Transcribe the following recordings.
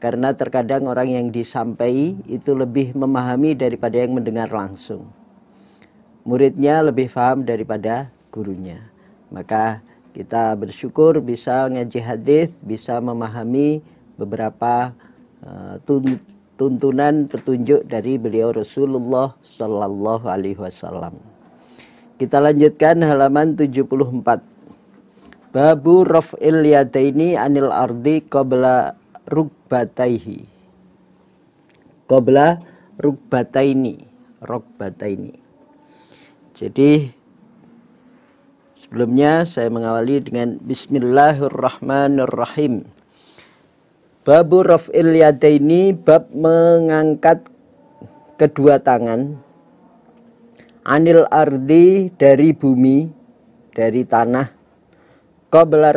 Karena terkadang orang yang disampaikan itu lebih memahami daripada yang mendengar langsung. Muridnya lebih paham daripada gurunya. Maka kita bersyukur bisa ngaji hadis, bisa memahami beberapa tuntunan petunjuk dari beliau Rasulullah Sallallahu Alaihi Wasallam. Kita lanjutkan halaman 74. Babu raf'il yadaini anil ardi qabla rukbataihi. Qabla rukbataini. Jadi sebelumnya saya mengawali dengan Bismillahirrahmanirrahim. Babu raf'il yadaini, bab mengangkat kedua tangan, anil ardi, dari bumi, dari tanah, qabla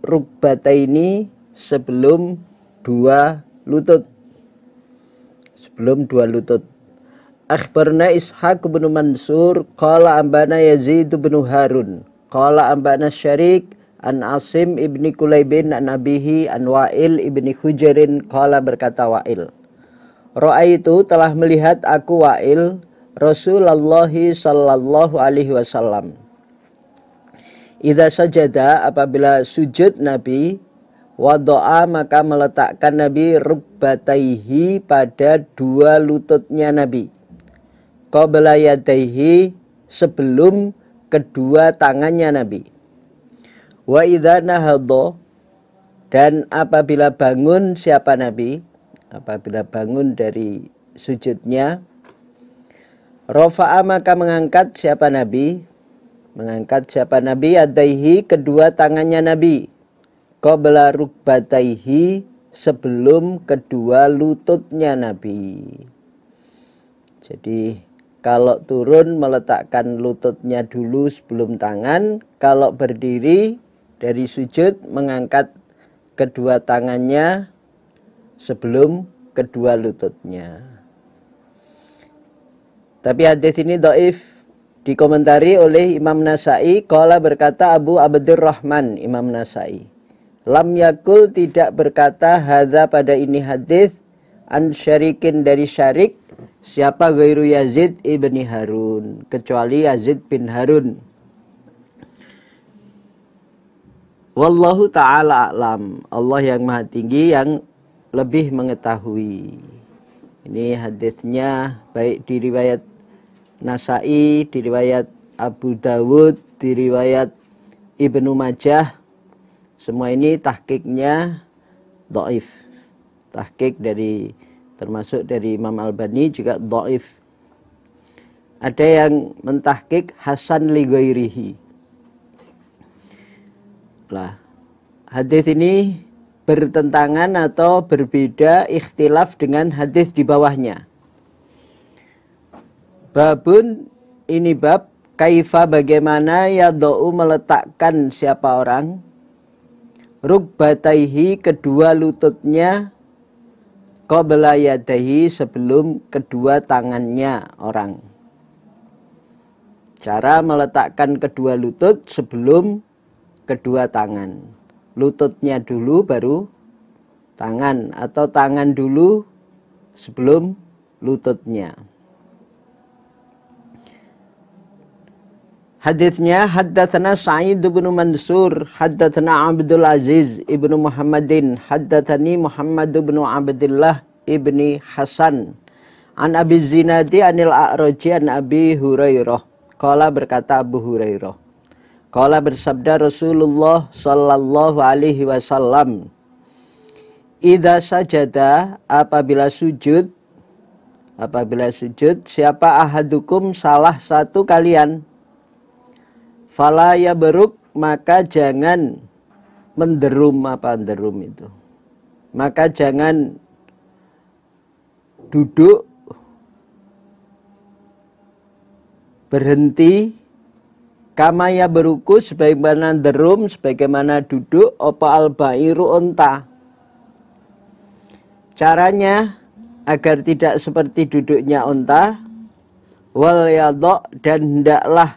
rukbataini, sebelum dua lutut. Akhbarna Ishaq bin Mansur qala ambana Yazid bin Harun qala ambana Syarik an Asim ibni Kulaibin an abihi an Wa'il ibni Hujarin qala, berkata Wa'il, ra'aitu, telah melihat aku Wa'il Rasulullah sallallahu alaihi wasallam, idza sajada, apabila sujud Nabi, wadoa, maka meletakkan Nabi rukbataihi, pada dua lututnya Nabi, qabla yadaihi, sebelum kedua tangannya Nabi, wa idza nahadha, dan apabila bangun siapa Nabi, apabila bangun dari sujudnya, rafa'a, maka mengangkat siapa Nabi, yadaihi, kedua tangannya Nabi, qabla rukbataihi, sebelum kedua lututnya Nabi. Jadi kalau turun meletakkan lututnya dulu sebelum tangan, kalau berdiri dari sujud mengangkat kedua tangannya sebelum kedua lututnya. Tapi hadis ini dhaif. Dikomentari oleh Imam Nasai, qala, berkata Abu Abdurrahman, Imam Nasai, lam yakul, tidak berkata, hadza, pada ini hadis, an Syarikin, dari Syarik, siapa, ghairu Yazid ibni Harun, kecuali Yazid bin Harun. Wallahu ta'ala a'lam, Allah yang maha tinggi yang lebih mengetahui. Ini hadisnya baik di riwayat Nasai, di riwayat Abu Dawud, di riwayat Ibnu Majah, semua ini tahqiqnya dhaif. Tahqiq dari, termasuk dari Imam Albani, juga dhaif. Ada yang mentahqiq hasan li ghairihi. Lah, hadis ini bertentangan atau berbeda, ikhtilaf dengan hadis di bawahnya. Babun, ini bab, kaifa, bagaimana, yadau, meletakkan siapa orang, rukbataihi, kedua lututnya, qabla yadaihi, sebelum kedua tangannya orang. Cara meletakkan kedua lutut sebelum kedua tangan. Lututnya dulu baru tangan, atau tangan dulu sebelum lututnya. Hadisnya, haddatsana Sa'id bin Mansur, haddatsana Abdul Aziz ibnu Muhammadin, haddatsani Muhammad bin Abdullah ibni Hasan, an Abi Zinadi anil A'raji an Abi Hurairah. Qala, berkata Abu Hurairah, qala, bersabda Rasulullah sallallahu alaihi wasallam, idza sajada, apabila sujud, siapa ahadukum, salah satu kalian, fala yabruk, maka jangan menderum, apa derum itu, maka jangan duduk, berhenti, kama yabruku, sebagaimana derum, sebagaimana duduk, opa al-bairu, unta. Caranya agar tidak seperti duduknya unta, wal yadok, dan hendaklah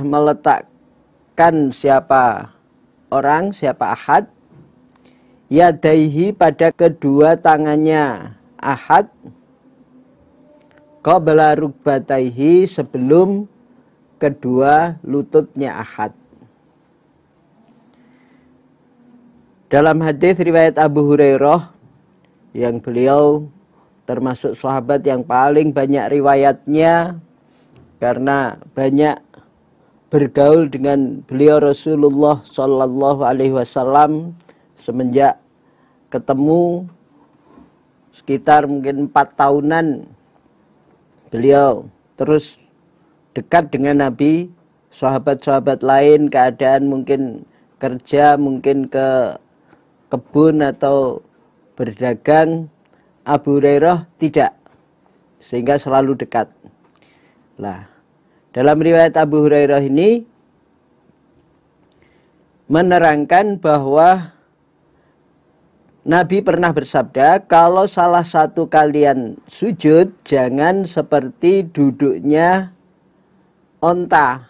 meletakkan siapa orang, siapa ahad, yadaihi pada kedua tangannya ahad, qabla rukbataihi sebelum kedua lututnya ahad. Dalam hadis riwayat Abu Hurairah yang beliau termasuk sahabat yang paling banyak riwayatnya karena banyak bergaul dengan beliau Rasulullah Shallallahu Alaihi Wasallam semenjak ketemu sekitar mungkin 4 tahunan beliau terus dekat dengan Nabi. Sahabat-sahabat lain keadaan mungkin kerja, mungkin ke kebun atau berdagang, Abu Hurairah tidak, sehingga selalu dekat. Lah, dalam riwayat Abu Hurairah ini menerangkan bahwa Nabi pernah bersabda, kalau salah satu kalian sujud, jangan seperti duduknya onta,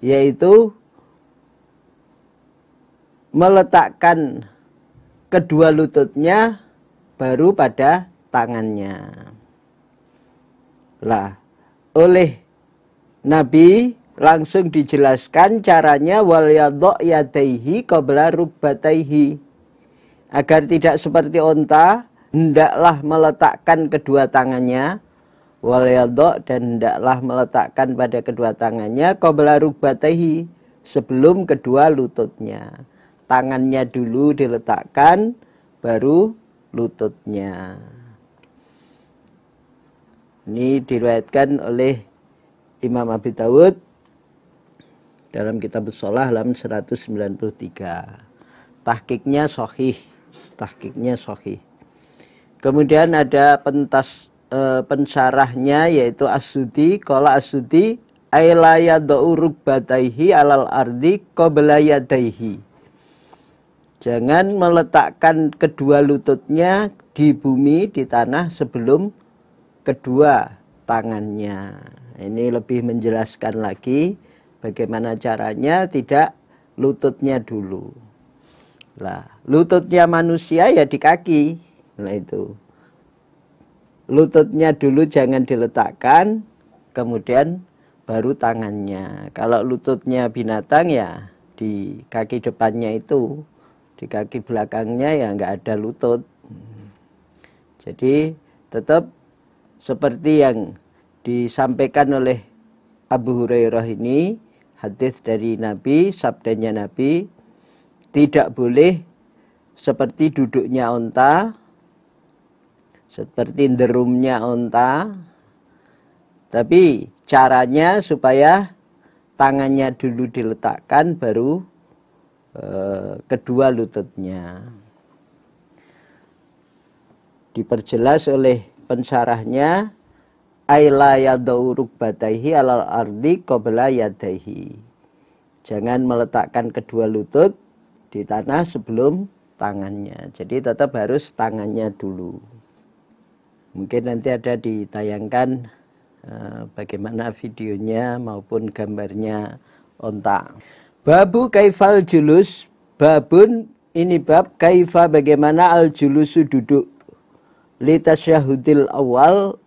yaitu meletakkan kedua lututnya baru pada tangannya. Lah, oleh Nabi langsung dijelaskan caranya, wal yadha yadaihi qabla rukbataihi. Agar tidak seperti onta, hendaklah meletakkan kedua tangannya, wal yadha, dan hendaklah meletakkan pada kedua tangannya qabla rukbataihi sebelum kedua lututnya. Tangannya dulu diletakkan, baru lututnya. Ini diriwayatkan oleh Imam Abi Dawud dalam kitab Shalah halaman 193. Tahqiqnya sahih. Tahqiqnya sahih. Kemudian ada pensyarahnya yaitu As-Sudi. Qala As-Sudi aila yad'u rukbataihi alal ardi qabla yadaihi. Jangan meletakkan kedua lututnya di bumi, di tanah sebelum kedua tangannya. Ini lebih menjelaskan lagi bagaimana caranya, tidak lututnya dulu. Lah, lututnya manusia ya di kaki. Nah itu. Lututnya dulu jangan diletakkan, kemudian baru tangannya. Kalau lututnya binatang ya di kaki depannya itu, di kaki belakangnya ya nggak ada lutut. Jadi tetap seperti yang disampaikan oleh Abu Hurairah ini, hadis dari Nabi, sabdanya Nabi, tidak boleh seperti duduknya onta, seperti derumnya onta, tapi caranya supaya tangannya dulu diletakkan, baru kedua lututnya. Diperjelas oleh pensyarahnya, aila yadau rukbataihi alal ardi qabla yadaihi. Jangan meletakkan kedua lutut di tanah sebelum tangannya. Jadi tetap harus tangannya dulu. Mungkin nanti ada ditayangkan bagaimana videonya maupun gambarnya onta. Babu kaifal julus, babun ini bab kaifa bagaimana al julusu duduk, li tasyahudil awal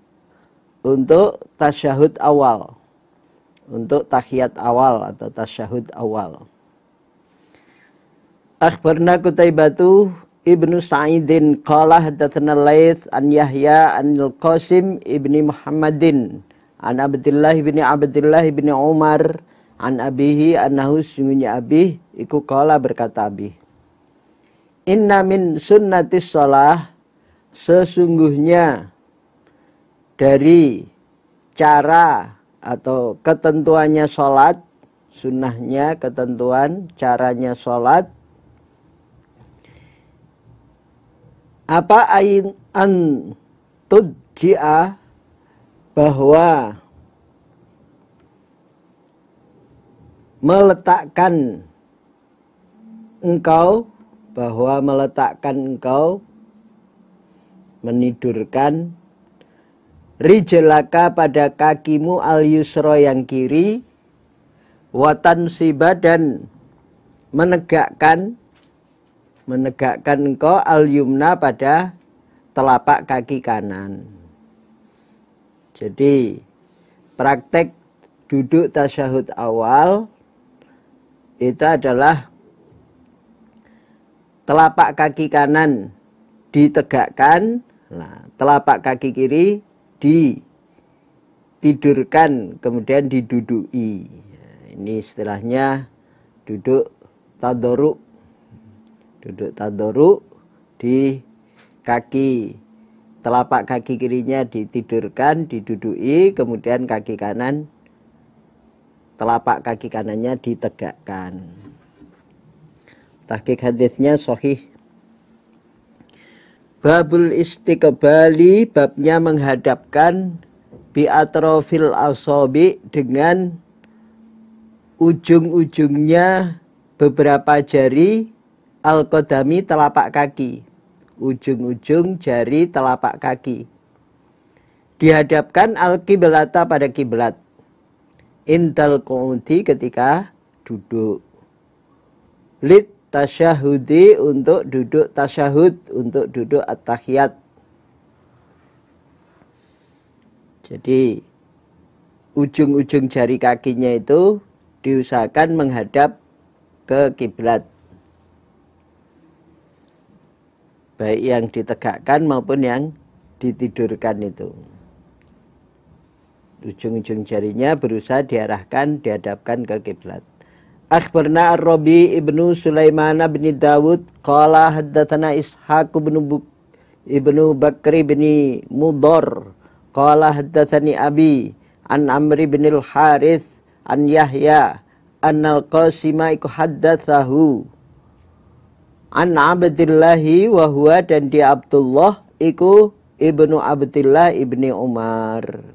untuk tasyahud awal, untuk tahiyat awal atau tasyahud awal. Akhbarna Qutaibatu Ibnu Sa'idin qala hadatsana Laits an Yahya an Al-Qasim ibni Muhammadin an Abdullah ibni Umar an abihi annahu sungguhnya abih iku qala berkata abih, inna min sunnatis shalah, sesungguhnya dari cara atau ketentuannya sholat, sunnahnya ketentuan caranya sholat, apa an tudji'a, bahwa meletakkan engkau, menidurkan rijlaka pada kakimu al yusra yang kiri, watan siba dan menegakkan engkau al-yumna pada telapak kaki kanan. Jadi praktek duduk tasyahud awal itu adalah telapak kaki kanan ditegakkan, nah, telapak kaki kiri ditidurkan kemudian diduduki. Ini istilahnya duduk tadoruk. Duduk tadoruk di kaki, telapak kaki kirinya ditidurkan, diduduki, kemudian kaki kanan, telapak kaki kanannya ditegakkan. Tahqiq hadisnya sahih. Babul istiqbali, babnya menghadapkan bi atrofil asabi, dengan ujung-ujungnya beberapa jari al-qadami, telapak kaki. Ujung-ujung jari telapak kaki dihadapkan al-qiblata, pada kiblat. Indal qu'udi, ketika duduk. Lit tasyahudi, untuk duduk tasyahud, untuk duduk at-tahiyat. Jadi ujung-ujung jari kakinya itu diusahakan menghadap ke kiblat, baik yang ditegakkan maupun yang ditidurkan itu. Ujung-ujung jarinya berusaha diarahkan, dihadapkan ke kiblat. Akhbarna Ar-Rabi ibnu Sulaiman bin Dawud qala haddatsana Ishaq ibnu Bakri bin Mudhar qala haddatsani Abi an Amr bin al-Harith an Yahya annal Qasima iku haddatsahu an Abdillahi wa huwa, dan dia Abdullah iku ibnu Abdillah ibni Umar.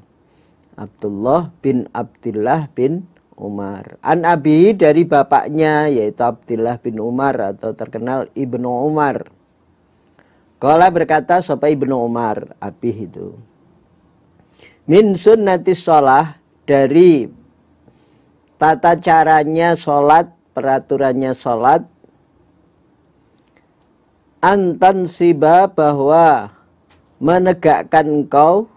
Abdullah bin Abdillah bin Umar. An Abi, dari bapaknya yaitu Abdillah bin Umar atau terkenal Ibnu Umar. Qala, berkata sapa Ibnu Umar, Abi itu. Min sunnatis sholah, dari tata caranya sholat, peraturannya sholat. Antan siba, bahwa menegakkan engkau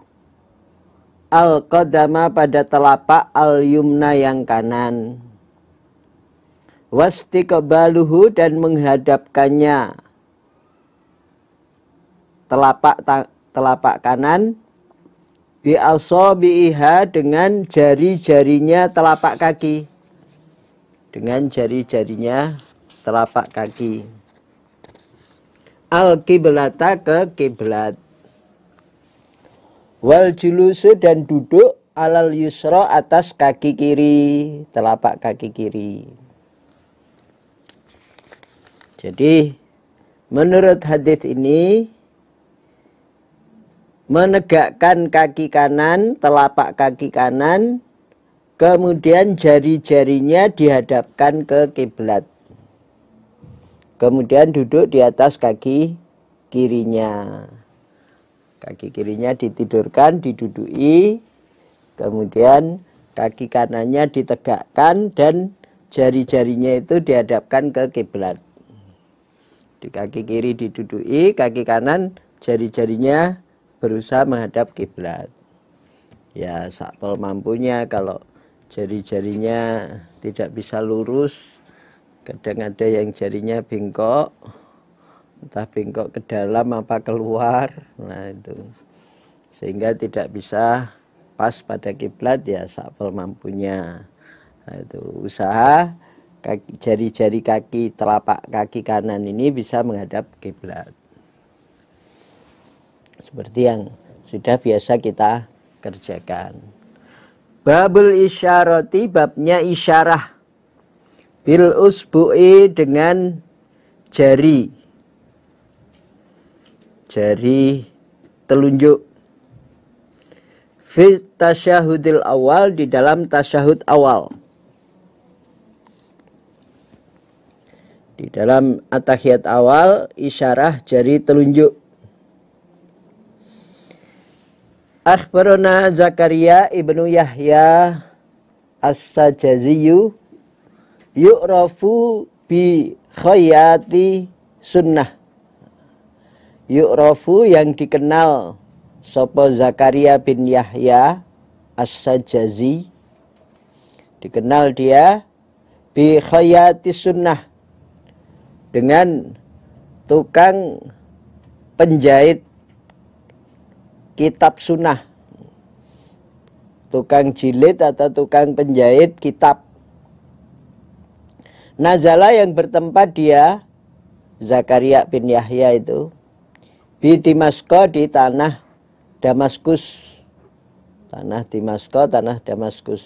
al-qadama, pada telapak al-yumna, yang kanan. Wastiqbaluhu, dan menghadapkannya telapak kanan. Bi asabiha, dengan jari-jarinya telapak kaki. Dengan jari-jarinya telapak kaki. Al-qiblata, ke kiblat. Wal julusu, dan duduk alal yusra, atas kaki kiri, telapak kaki kiri. Jadi menurut hadis ini, menegakkan kaki kanan, telapak kaki kanan, kemudian jari-jarinya dihadapkan ke kiblat. Kemudian duduk di atas kaki kirinya. Kaki kirinya ditidurkan, diduduki, kemudian kaki kanannya ditegakkan dan jari-jarinya itu dihadapkan ke kiblat. Di kaki kiri diduduki, kaki kanan jari-jarinya berusaha menghadap kiblat. Ya, sakpol mampunya. Kalau jari-jarinya tidak bisa lurus, kadang ada yang jarinya bengkok, entah bengkok ke dalam apa keluar, nah itu, sehingga tidak bisa pas pada kiblat, ya sakpol mampunya. Nah, itu usaha jari-jari kaki, telapak kaki kanan ini bisa menghadap kiblat, seperti yang sudah biasa kita kerjakan. Babul isyarati, babnya isyarah. Bil usbu'i, dengan jari telunjuk. Fi tasyahudil awal, di dalam tasyahud awal. Di dalam at-tahiyat awal, isyarah jari telunjuk. Akhbarana Zakaria ibnu Yahya as-Sajaziyu yu'rafu bi khayati sunnah. Yu'rafu yang dikenal sapa Zakaria bin Yahya As-Sajazi, dikenal dia bi khayati sunnah, dengan tukang penjahit kitab sunnah, tukang jilid atau tukang penjahit kitab. Nazala yang bertempat dia, Zakaria bin Yahya itu, di Dimasko, di tanah Damaskus. Tanah Dimasko, tanah Damaskus.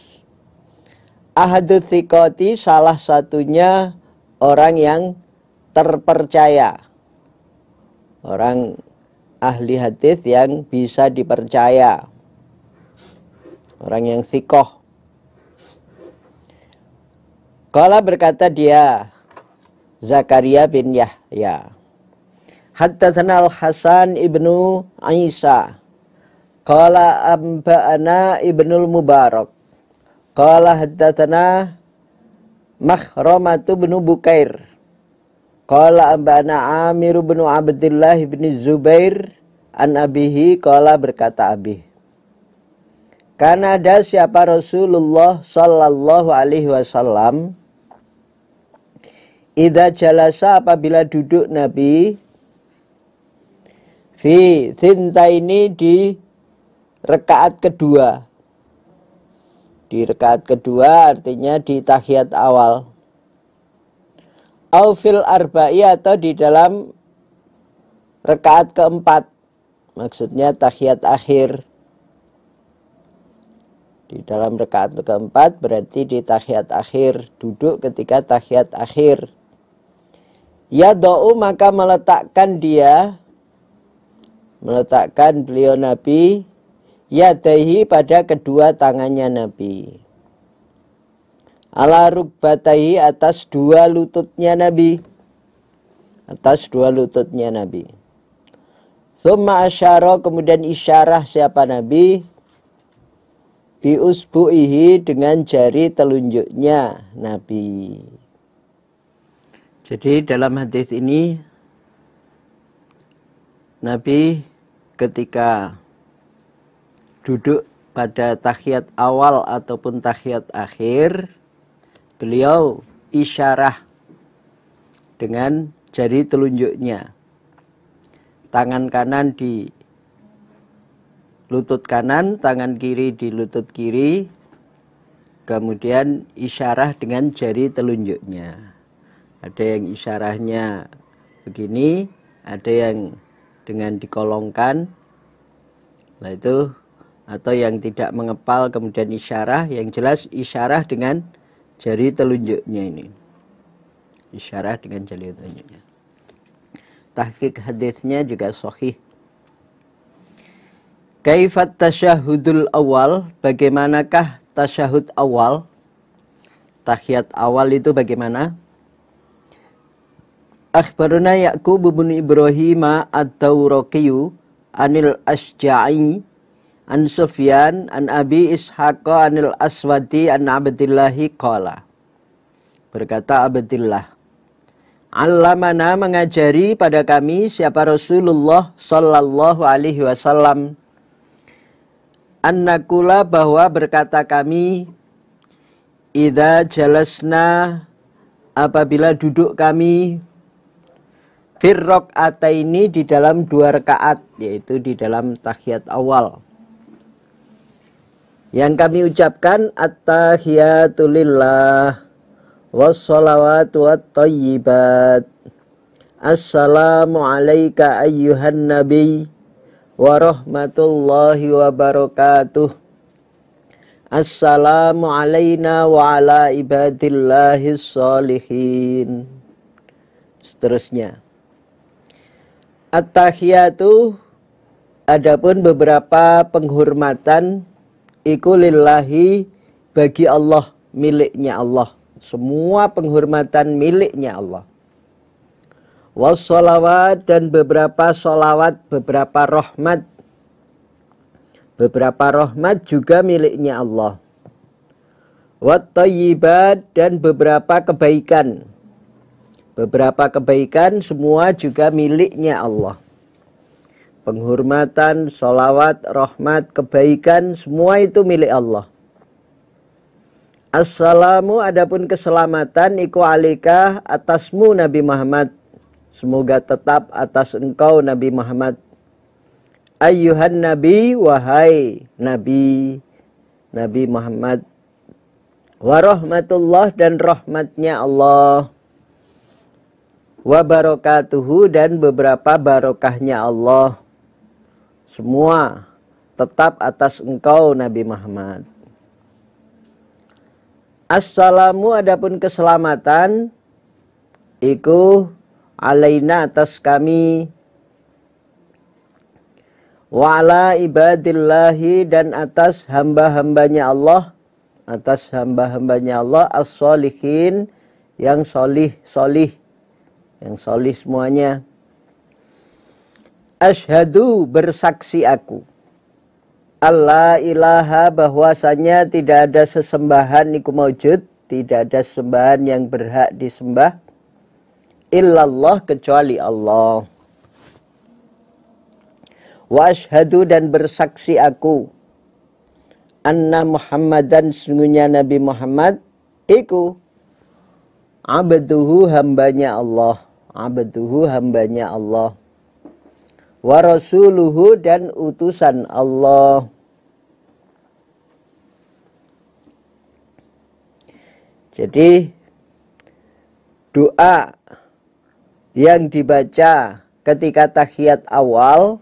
Ahadut thiqati, salah satunya orang yang terpercaya, orang ahli hadis yang bisa dipercaya, orang yang thiqah. Qala berkata dia, Zakaria bin Yahya, haddatsana Al-Hasan ibnu Isa, qala amba'ana ibnul Mubarak, qala haddatsana Makhramatu bin Bukair, qala amba'ana Amir bin Abdullah bin Zubair an abihi, qala berkata Abi, karena ada siapa Rasulullah sallallahu alaihi wasallam, idza jalasa, apabila duduk Nabi, fi thintaini, di rakaat kedua. Di rakaat kedua artinya di tahiyat awal. Au fil arba'i, atau di dalam rakaat keempat. Maksudnya tahiyat akhir. Di dalam rakaat keempat berarti di tahiyat akhir, duduk ketika tahiyat akhir. Yada'u, maka meletakkan beliau Nabi, yadaihi, pada kedua tangannya Nabi, ala rukbataihi, atas dua lututnya Nabi, Tsumma asyara, kemudian isyarah siapa Nabi, bi usbu'ihi, dengan jari telunjuknya Nabi. Jadi dalam hadis ini Nabi ketika duduk pada tahiyat awal ataupun tahiyat akhir, beliau isyarah dengan jari telunjuknya. Tangan kanan di lutut kanan, tangan kiri di lutut kiri, kemudian isyarah dengan jari telunjuknya. Ada yang isyarahnya begini, ada yang dengan dikolongkan, nah itu, atau yang tidak mengepal kemudian isyarah. Yang jelas isyarah dengan jari telunjuknya ini, isyarah dengan jari telunjuknya. Tahqiq hadisnya juga sahih. Kaifat tasyahudul awal, bagaimanakah tasyahud awal, tahiyat awal itu bagaimana? Akhbaruna Ya'qub bin Ibrahim ad-Dawraqiyu anil Asja'i an Sufyan an Abi Ishaq anil Aswadi an Abdillahi qala, berkata Abdillah, allamana, mengajari pada kami siapa Rasulullah sallallahu alaihi wasallam, annakula, bahwa berkata kami, idza jalasna, apabila duduk kami, firrok ataini, di dalam dua rakaat, yaitu di dalam tahiyat awal, yang kami ucapkan at-tahiyatu lillah wassalawatu wattayyibat, assalamu alayka ayyuhan nabi wa rahmatullahi wa barakatuh, assalamu alayna wa ala ibadillahis sholihin, seterusnya. At-tahiyatu, adapun beberapa penghormatan, iku lillahi, bagi Allah, miliknya Allah, semua penghormatan miliknya Allah. Wassalawat, dan beberapa salawat, beberapa rahmat juga miliknya Allah. Wattayyibat, dan beberapa kebaikan, Beberapa kebaikan semua juga miliknya Allah. Penghormatan, sholawat, rahmat, kebaikan semua itu milik Allah. Assalamu adapun keselamatan iku alika atasmu Nabi Muhammad. Semoga tetap atas engkau Nabi Muhammad. Ayyuhan Nabi, wahai Nabi Muhammad. Warahmatullah dan rahmatnya Allah. Wa barakatuhu dan beberapa barokahnya Allah. Semua tetap atas engkau Nabi Muhammad. Assalamu adapun keselamatan iku alaina atas kami, wa ala ibadillahi dan atas hamba-hambanya Allah, as-solihin yang solih semuanya. Asyhadu bersaksi aku, Allah ilaha bahwasanya tidak ada sesembahan iku maujud, tidak ada sembahan yang berhak disembah illallah kecuali Allah. Wa asyhadu dan bersaksi aku, anna Muhammadan sungguhnya Nabi Muhammad iku abduhu hambanya Allah, wa rasuluhu dan utusan Allah. Jadi doa yang dibaca ketika tahiyat awal,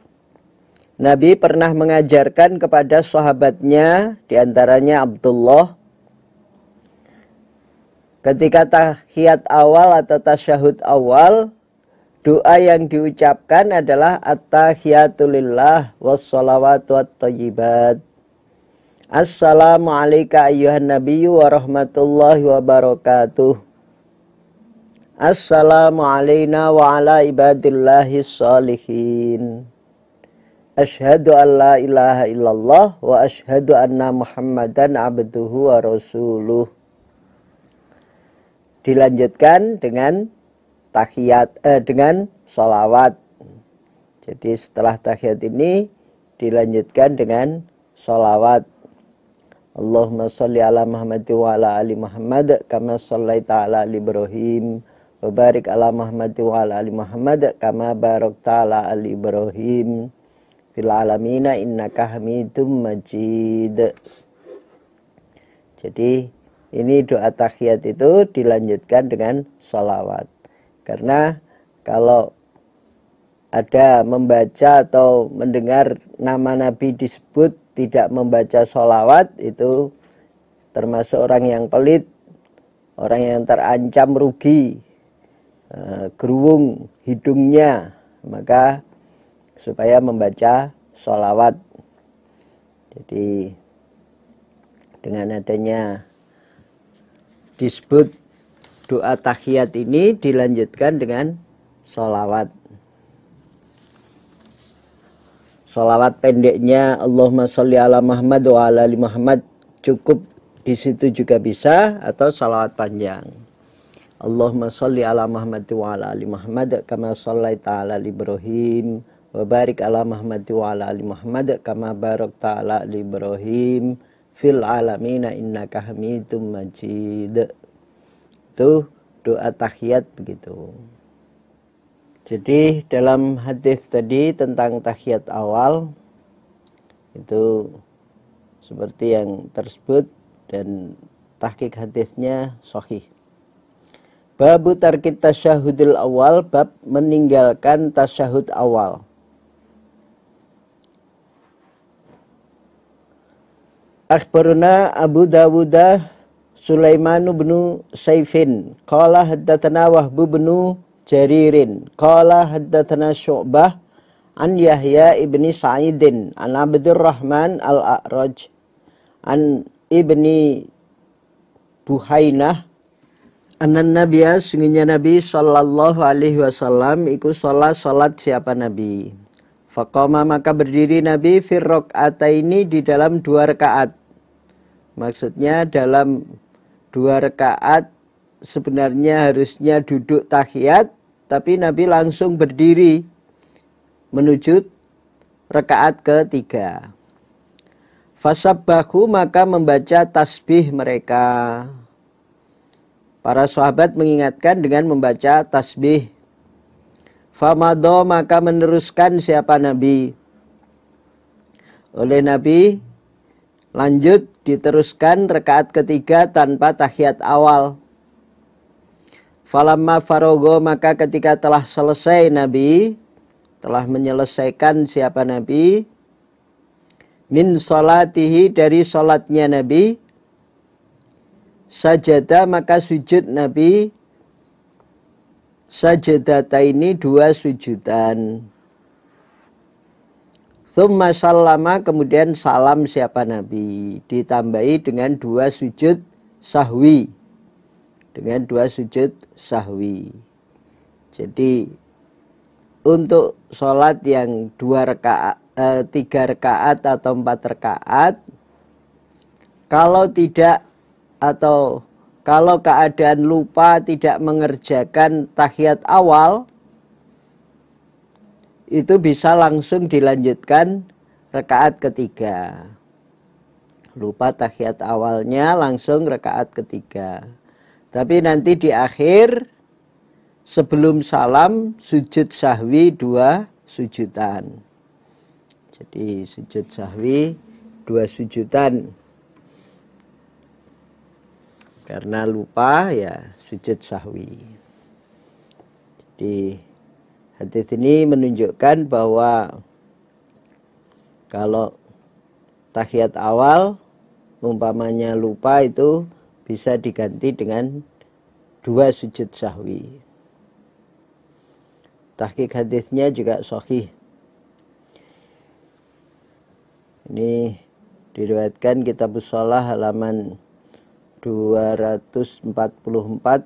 Nabi pernah mengajarkan kepada sahabatnya, diantaranya Abdullah, ketika tahiyat awal atau tasyahud awal, doa yang diucapkan adalah at-tahiyatulillah wassalawatu wat-thayyibat. Assalamu alayka ayyuhan nabiyyu wa rahmatullahi wa barakatuh. Assalamu alayna wa ala ibadillahi sholihin. Asyhadu an la ilaha illallah wa asyhadu anna Muhammadan abduhu wa rasuluh. Dilanjutkan dengan dengan sholawat. Jadi setelah tahiyat ini dilanjutkan dengan sholawat. Allahumma sholli ala Muhammad wa ala ali Muhammad kama shallaita ala ali Ibrahim wa barik ala Muhammad wa ala ali Muhammad kama barakta ala ali Ibrahim fil alamina innaka hamidum majid. Jadi ini doa tahiyat itu dilanjutkan dengan sholawat. Karena kalau ada membaca atau mendengar nama Nabi disebut tidak membaca sholawat, itu termasuk orang yang pelit, orang yang terancam rugi, gerungu hidungnya. Maka supaya membaca sholawat. Jadi dengan adanya disebut doa tahiyat ini dilanjutkan dengan sholawat. Sholawat pendeknya Allahumma sholli ala Muhammad wa ala ali Muhammad cukup, di situ juga bisa, atau sholawat panjang. Allahumma sholli ala Muhammad wa ala ali Muhammad kama shallaita ala Ibrahim wa barik ala Muhammad wa ala ali Muhammad kama barakta ala Ibrahim fil alamina innaka hamidum majid. Itu doa tahiyat begitu. Jadi dalam hadis tadi tentang tahiyat awal itu seperti yang tersebut, dan tahqiq hadisnya sahih. Babu tarkit tasyahudil awal, bab meninggalkan tasyahud awal. Akhbaruna Abu Dawud Sulaiman bin Saifin qala haddatsana Wahb bin Jaririn qala haddatsana Syu'bah an Yahya ibni Sa'idin an Abdurrahman al-A'raj an ibni Buhainah anan Nabiya sungguhnya Nabi sallallahu alaihi wasallam iku salat siapa Nabi. Faqama maka berdiri Nabi fi rakaataini di dalam 2 rakaat. Maksudnya dalam 2 rakaat sebenarnya harusnya duduk tahiyat, tapi Nabi langsung berdiri menuju rakaat ketiga. Fasabbahu, maka membaca tasbih mereka. Para sahabat mengingatkan dengan membaca tasbih. Famado, maka meneruskan siapa Nabi. Oleh Nabi lanjut diteruskan rakaat ketiga tanpa tahiyat awal. Falamma farogo, maka ketika telah selesai Nabi, telah menyelesaikan siapa Nabi, min sholatihi, dari sholatnya Nabi, sajada, maka sujud Nabi, sajadataini, dua sujudan. Tsumma sallama, kemudian salam siapa Nabi, ditambahi dengan dua sujud sahwi. Dengan dua sujud sahwi. Jadi untuk sholat yang 3 rakaat atau 4 rakaat, kalau tidak atau kalau keadaan lupa tidak mengerjakan tahiyat awal, itu bisa langsung dilanjutkan rakaat ketiga. Lupa tahiyat awalnya, langsung rakaat ketiga. Tapi nanti di akhir sebelum salam sujud sahwi 2 sujudan. Jadi sujud sahwi 2 sujudan. Karena lupa ya sujud sahwi. Jadi hadis ini menunjukkan bahwa kalau tahiyat awal umpamanya lupa, itu bisa diganti dengan 2 sujud sahwi. Tahqiq hadisnya juga sahih. Ini diriwayatkan Kitabus Shalah halaman 244,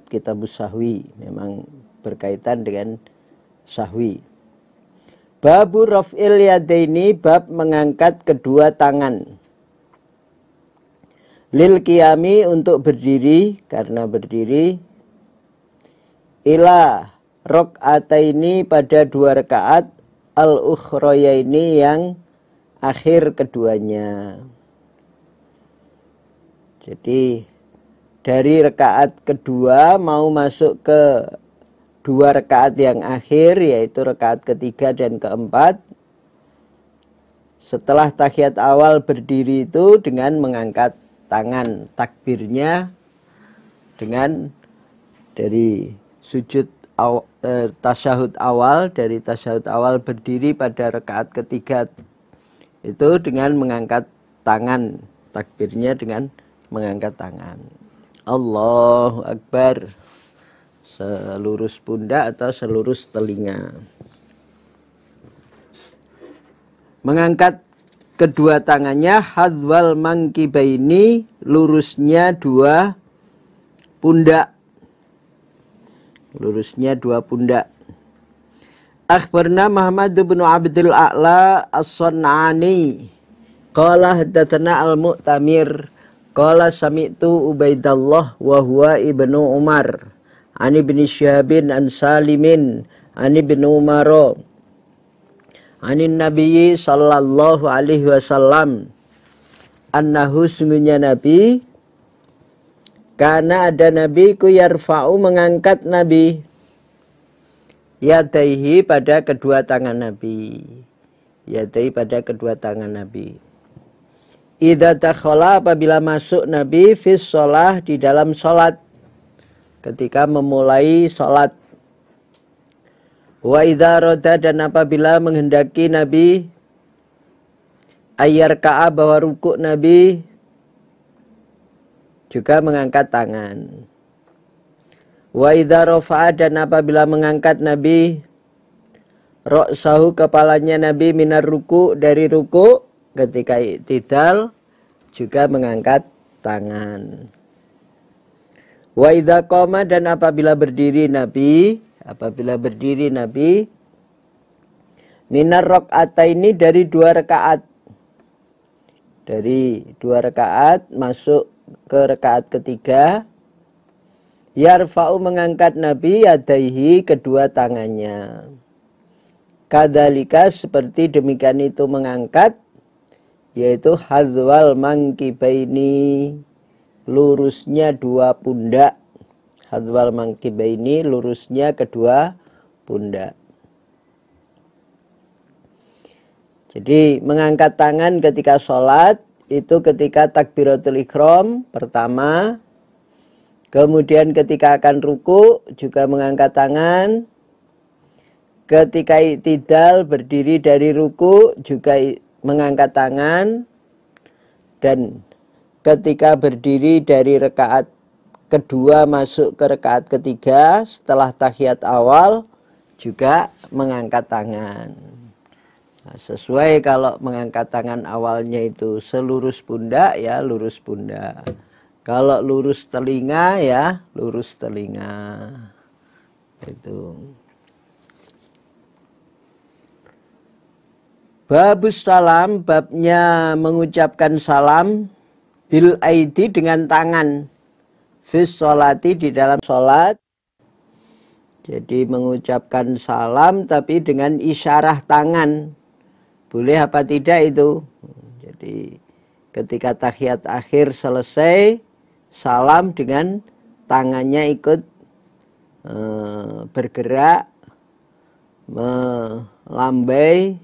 Kitabus Sahwi, memang berkaitan dengan sahwi. Babu raf'il yadaini, bab mengangkat kedua tangan. Lil qiyami, untuk berdiri, karena berdiri. Ila rok'ataini, pada 2 rakaat. Al-ukhrayaini, yang akhir keduanya. Jadi dari rakaat kedua mau masuk ke 2 rakaat yang akhir, yaitu rakaat ketiga dan keempat. Setelah tahiyat awal berdiri itu dengan mengangkat tangan, takbirnya dengan dari sujud tasyahud awal, dari tasyahud awal berdiri pada rakaat ketiga itu dengan mengangkat tangan, takbirnya dengan mengangkat tangan. Allahu Akbar, selurus pundak atau selurus telinga. Mengangkat kedua tangannya hadwal mangkibaini, lurusnya 2 pundak. Lurusnya 2 pundak. Akhbarna Muhammad bin Abdul A'la As-San'ani qala haddatsana Al-Mu'tamir qala sami'tu Ubaidallah wa huwa ibnu Umar an ibni Syihabin an Salimin an ibni Umar anin Nabi sallallahu alaihi wasallam annahu, sungguhnya Nabi, karena ada Nabi ku yarfa'u, mengangkat Nabi, yadaihi, pada kedua tangan Nabi. Yadaihi, pada kedua tangan Nabi. Idza dakhala, apabila masuk Nabi, fis shalah, di dalam salat, ketika memulai salat. Wa idza rada, dan apabila menghendaki Nabi, ayyarka'a, bahwa rukuk Nabi, juga mengangkat tangan. Wa idza rafa'a, dan apabila mengangkat Nabi, ra'sahu, kepalanya Nabi, minar ruku', dari ruku', ketika i'tidal juga mengangkat tangan. Wa idza qama, dan apabila berdiri Nabi, minar rak'ataini, dari 2 rakaat. Dari 2 rakaat masuk ke rakaat ketiga, Yarfa'u mengangkat Nabi yadaihi kedua tangannya. Kadzalika seperti demikian itu mengangkat, yaitu hadzwal mangkibaini, lurusnya dua pundak. Hadzwal mangkibaini, lurusnya kedua pundak. Jadi mengangkat tangan ketika sholat itu ketika takbiratul ihram pertama. Kemudian ketika akan ruku juga mengangkat tangan. Ketika i'tidal berdiri dari ruku juga mengangkat tangan. Dan ketika berdiri dari rakaat kedua masuk ke rakaat ketiga setelah tahiyat awal juga mengangkat tangan. Nah, sesuai kalau mengangkat tangan awalnya itu selurus pundak ya lurus pundak. Kalau lurus telinga ya lurus telinga. Itu. Babus salam, babnya mengucapkan salam bil aidi dengan tangan. Fis sholati di dalam sholat. Jadi mengucapkan salam tapi dengan isyarah tangan. Boleh apa tidak itu? Jadi ketika tahiyat akhir selesai, salam dengan tangannya ikut bergerak, melambai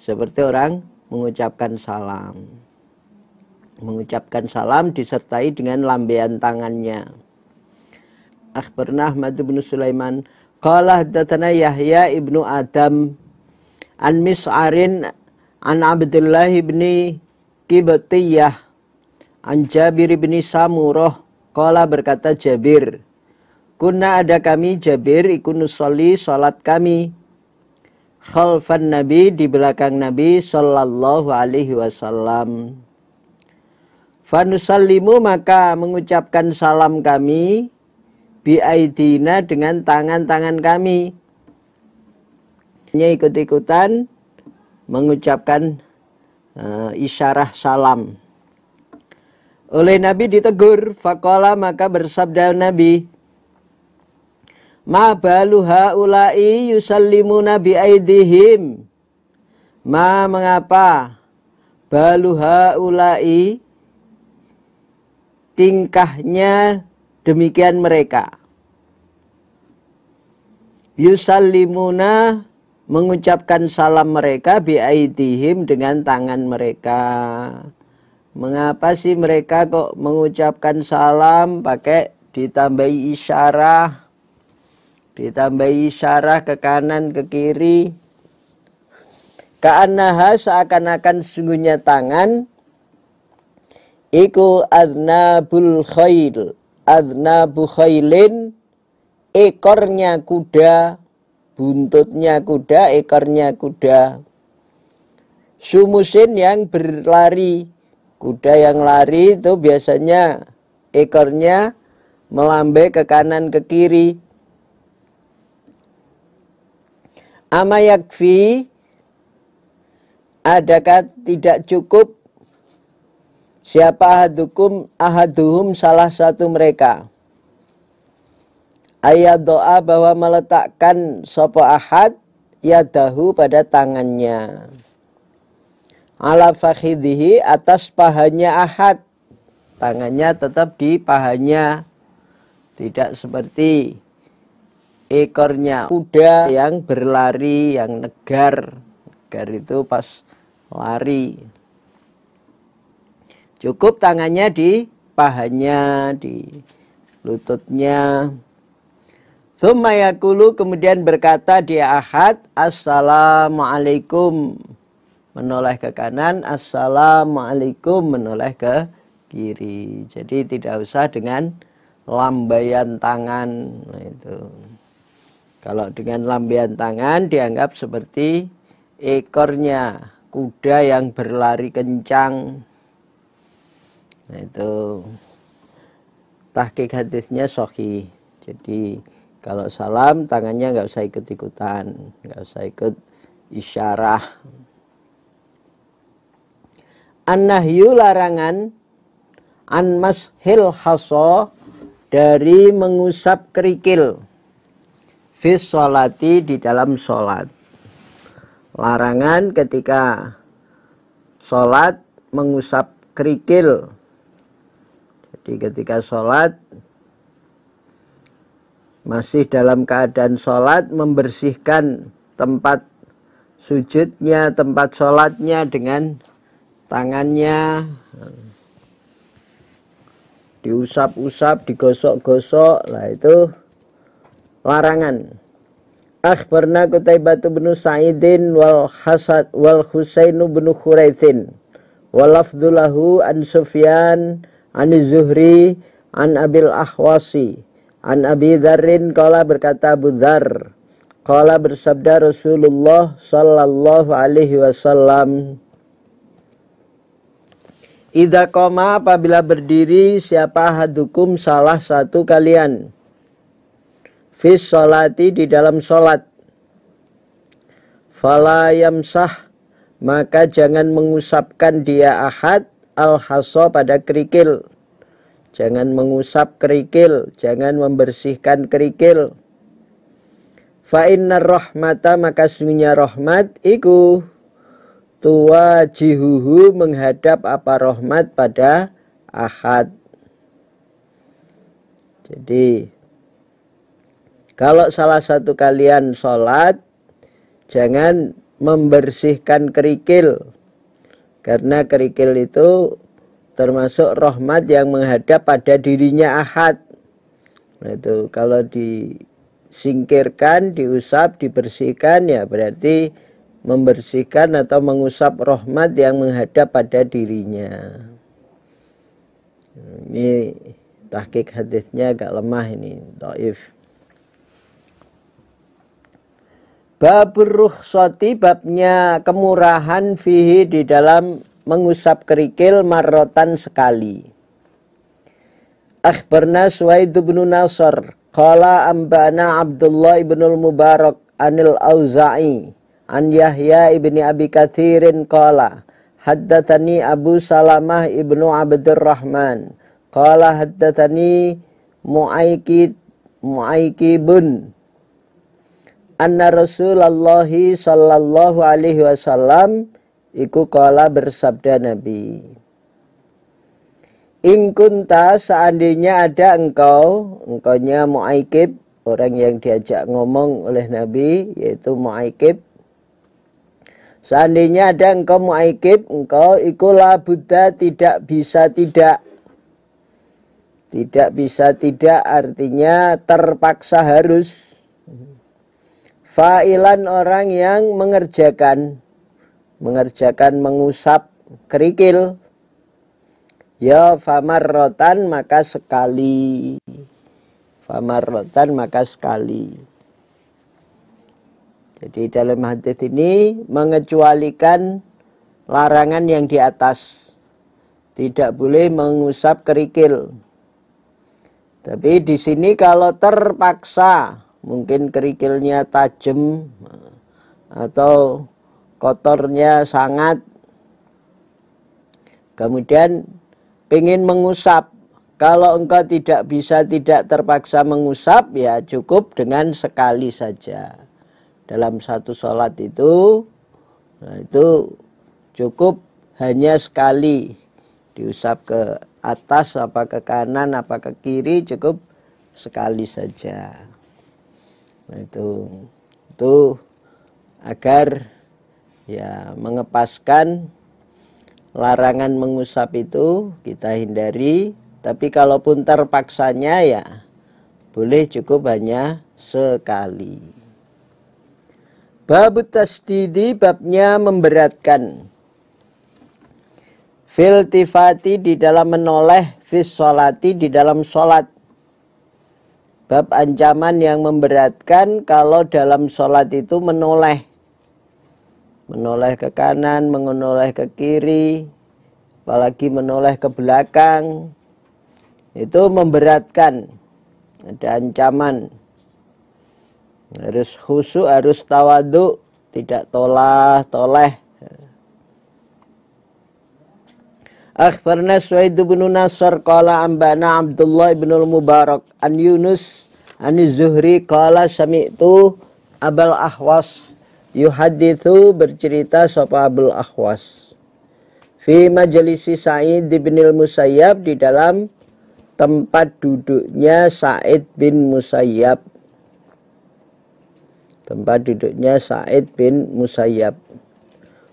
seperti orang mengucapkan salam. Mengucapkan salam disertai dengan lambaian tangannya. Akhbarna Ahmad bin Sulaiman qala haddatsana Yahya ibnu Adam an Mis'arin an Abdullah ibni Qibtiyah an Jabir bin Samurah qala berkata Jabir kunna ada kami Jabir ikun nusolli salat kami khalfan Nabi di belakang Nabi sallallahu alaihi wasallam. Fanusallimu maka mengucapkan salam kami biaidina dengan tangan-tangan kami. Ikut-ikutan mengucapkan isyarah salam. Oleh Nabi ditegur, faqala maka bersabda Nabi, ma balu haula'i yusallimuna biaidihim. Ma mengapa balu haula'i tingkahnya demikian mereka. Yusallimuna mengucapkan salam mereka biaidihim dengan tangan mereka. Mengapa sih mereka kok mengucapkan salam pakai ditambahi isyarah? Ditambahi isyarah ke kanan ke kiri. Ka'annaha seakan-akan sungguhnya tangan iku adnabul khail, adnabu khailin, ekornya kuda, buntutnya kuda, ekornya kuda. Sumusin yang berlari, kuda yang lari itu biasanya ekornya melambai ke kanan ke kiri. Ama yakfi, adakah tidak cukup siapa ahaduhum salah satu mereka ayat doa bahwa meletakkan sopo ahad yadahu pada tangannya ala fakhidhihi atas pahanya ahad, tangannya tetap di pahanya, tidak seperti ekornya kuda yang berlari, yang negar itu pas lari. Cukup tangannya di pahanya, di lututnya. Tsumma yaqulu, kemudian berkata dia ahad, assalamualaikum, menoleh ke kanan, assalamualaikum, menoleh ke kiri. Jadi tidak usah dengan lambaian tangan. Nah, itu. Kalau dengan lambaian tangan dianggap seperti ekornya kuda yang berlari kencang. Nah, itu tahqiq hadisnya sahih. Jadi kalau salam tangannya nggak usah ikut-ikutan, nggak usah ikut isyarah. An-nahyu larangan an mashil haso dari mengusap kerikil fis sholati di dalam sholat. Larangan ketika sholat mengusap kerikil. Jadi ketika sholat masih dalam keadaan sholat, membersihkan tempat sujudnya, tempat sholatnya dengan tangannya, diusap-usap, digosok-gosok, lah itu larangan. Akhbarna Qutaibah bin Sa'idin wal Husain bin Khuraitsin wa lafdzulahu an Sufyan an Zuhri an Abil Ahwasi an Abi Dzarrin qala, berkata Abu Dzar, qala bersabda Rasulullah sallallahu alaihi wasallam, idza qama, apabila berdiri siapa hadukum salah satu kalian, fis sholati di dalam sholat, fala yamsah, maka jangan mengusapkan dia ahad al-hasa pada kerikil. Jangan mengusap kerikil, jangan membersihkan kerikil. Fa innar rahmata, maka sesungguhnya rahmat iku tuwajihuhu, menghadap apa rahmat pada ahad. Jadi kalau salah satu kalian sholat, jangan membersihkan kerikil, karena kerikil itu termasuk rahmat yang menghadap pada dirinya ahad. Nah, itu kalau disingkirkan, diusap, dibersihkan, ya berarti membersihkan atau mengusap rahmat yang menghadap pada dirinya. Ini tahqiq hadisnya agak lemah ini, dhaif. Babur rukhsati, babnya kemurahan fihi di dalam mengusap kerikil marrotan sekali. Akhbarna Suwaid bin Nasr qala ambana Abdullah ibn al-Mubarak anil Auza'i an Yahya ibni Abi Katsirin qala haddatsani Abu Salamah ibnu Abdurrahman qala haddatsani Mu'aikibun anna Rasulullah sallallahu alaihi wasallam iku qala, bersabda Nabi, in kunta, seandainya ada engkaunya Mu'aikib, orang yang diajak ngomong oleh Nabi, yaitu Mu'aikib. Seandainya ada engkau Mu'aikib, engkau iku la buddha, tidak bisa tidak. Tidak bisa tidak artinya terpaksa harus. Fa'ilan, orang yang mengerjakan mengusap kerikil, ya famarrotan, maka sekali. Famarrotan, maka sekali. Jadi dalam hadis ini mengecualikan larangan yang di atas, tidak boleh mengusap kerikil. Tapi di sini kalau terpaksa, mungkin kerikilnya tajam atau kotornya sangat, kemudian pengen mengusap. Kalau engkau tidak bisa, tidak terpaksa mengusap, ya cukup dengan sekali saja. Dalam satu sholat itu, nah itu cukup hanya sekali. Diusap ke atas, apa ke kanan, apa ke kiri, cukup sekali saja. Nah itu agar ya mengepaskan larangan mengusap itu kita hindari. Tapi kalaupun terpaksanya, ya boleh cukup hanya sekali. Babut tasdidi, babnya memberatkan. Filtifati, di dalam menoleh, fis sholati, di dalam sholat. Bab ancaman yang memberatkan kalau dalam sholat itu menoleh. Menoleh ke kanan, menoleh ke kiri, apalagi menoleh ke belakang. Itu memberatkan. Ada ancaman. Harus khusyuk, harus tawadhu, tidak tolah-toleh. Akhbarna Suhaid bin Nasr qala ambana Abdullah bin Mubarak an Yunus an Zuhri qala sami'tu Abul Ahwas yuhaditsu bercerita sapa Abul Ahwas fi majalisi Sa'id bin Musayyab di dalam tempat duduknya Sa'id bin Musayyab. Tempat duduknya Sa'id bin Musayyab.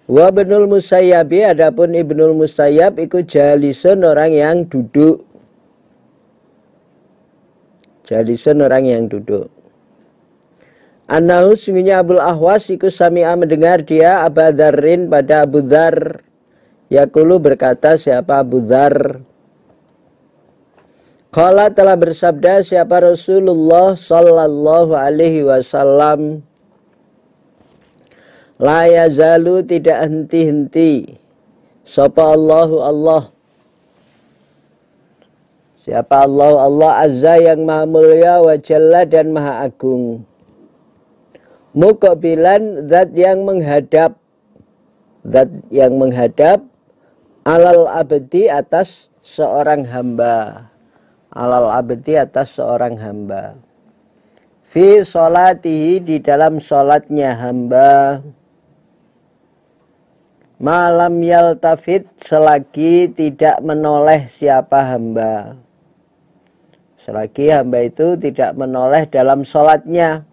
Wa Ibnul Musayyabi, adapun Ibnul Musayyab iku jalisun, orang yang duduk. Jalisun, orang yang duduk. Annahu, sungguhnya Abul Ahwas iku sami'a, mendengar dia Abu Dzarrin pada Abu Dzar. Yaqulu, berkata siapa Abu Dzar. Qala, telah bersabda siapa Rasulullah sallallahu alaihi wasallam. La yazalu, tidak henti-henti sapa Allahu Allah. Siapa Allah? Allah Azza yang maha mulia wa jalla dan maha agung. Muqabilan, zat yang menghadap. Zat yang menghadap alal abdi, atas seorang hamba. Alal abdi, atas seorang hamba. Fi sholatihi, di dalam sholatnya hamba. Malam yaltafit, selagi tidak menoleh siapa hamba. Selagi hamba itu tidak menoleh dalam sholatnya.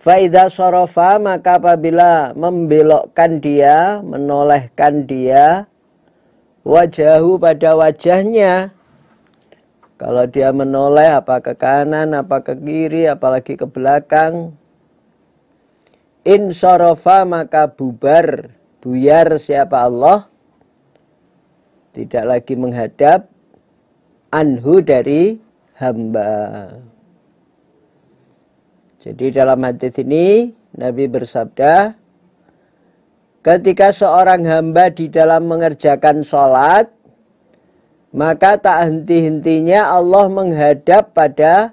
Faidha sorofa, maka apabila membelokkan dia, menolehkan dia, wajahu, pada wajahnya. Kalau dia menoleh apa ke kanan, apa ke kiri, apalagi ke belakang. Insorofa, maka bubar, buyar siapa Allah. Tidak lagi menghadap anhu, dari hamba. Jadi dalam hadis ini Nabi bersabda, ketika seorang hamba di dalam mengerjakan sholat, maka tak henti-hentinya Allah menghadap pada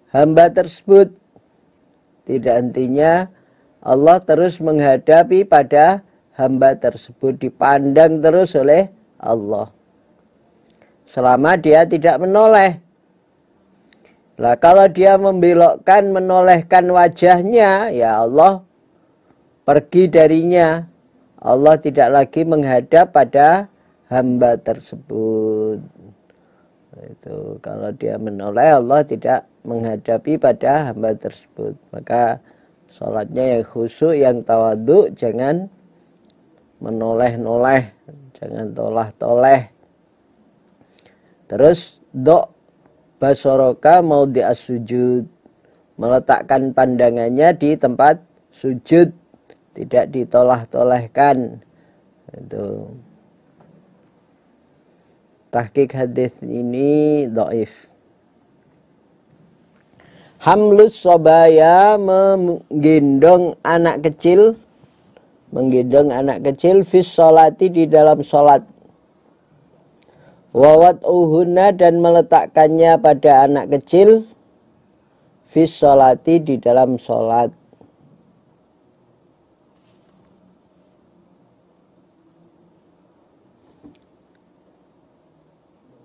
hamba tersebut. Tidak hentinya Allah terus menghadapi pada hamba tersebut, dipandang terus oleh Allah selama dia tidak menoleh. Lah kalau dia membelokkan, menolehkan wajahnya, ya Allah pergi darinya. Allah tidak lagi menghadap pada hamba tersebut. Itu kalau dia menoleh, Allah tidak menghadapi pada hamba tersebut. Maka sholatnya yang khusyuk, yang tawadhu, jangan menoleh-noleh, jangan tolah-toleh. Terus do basoroka mau sujud, meletakkan pandangannya di tempat sujud, tidak ditolah-tolehkan. Itu. Tahqiq hadis ini dhaif. Hamlus sobaya, menggendong anak kecil, menggendong anak kecil fis sholati, di dalam sholat. Wawat uhuna, dan meletakkannya pada anak kecil fis sholati, di dalam sholat.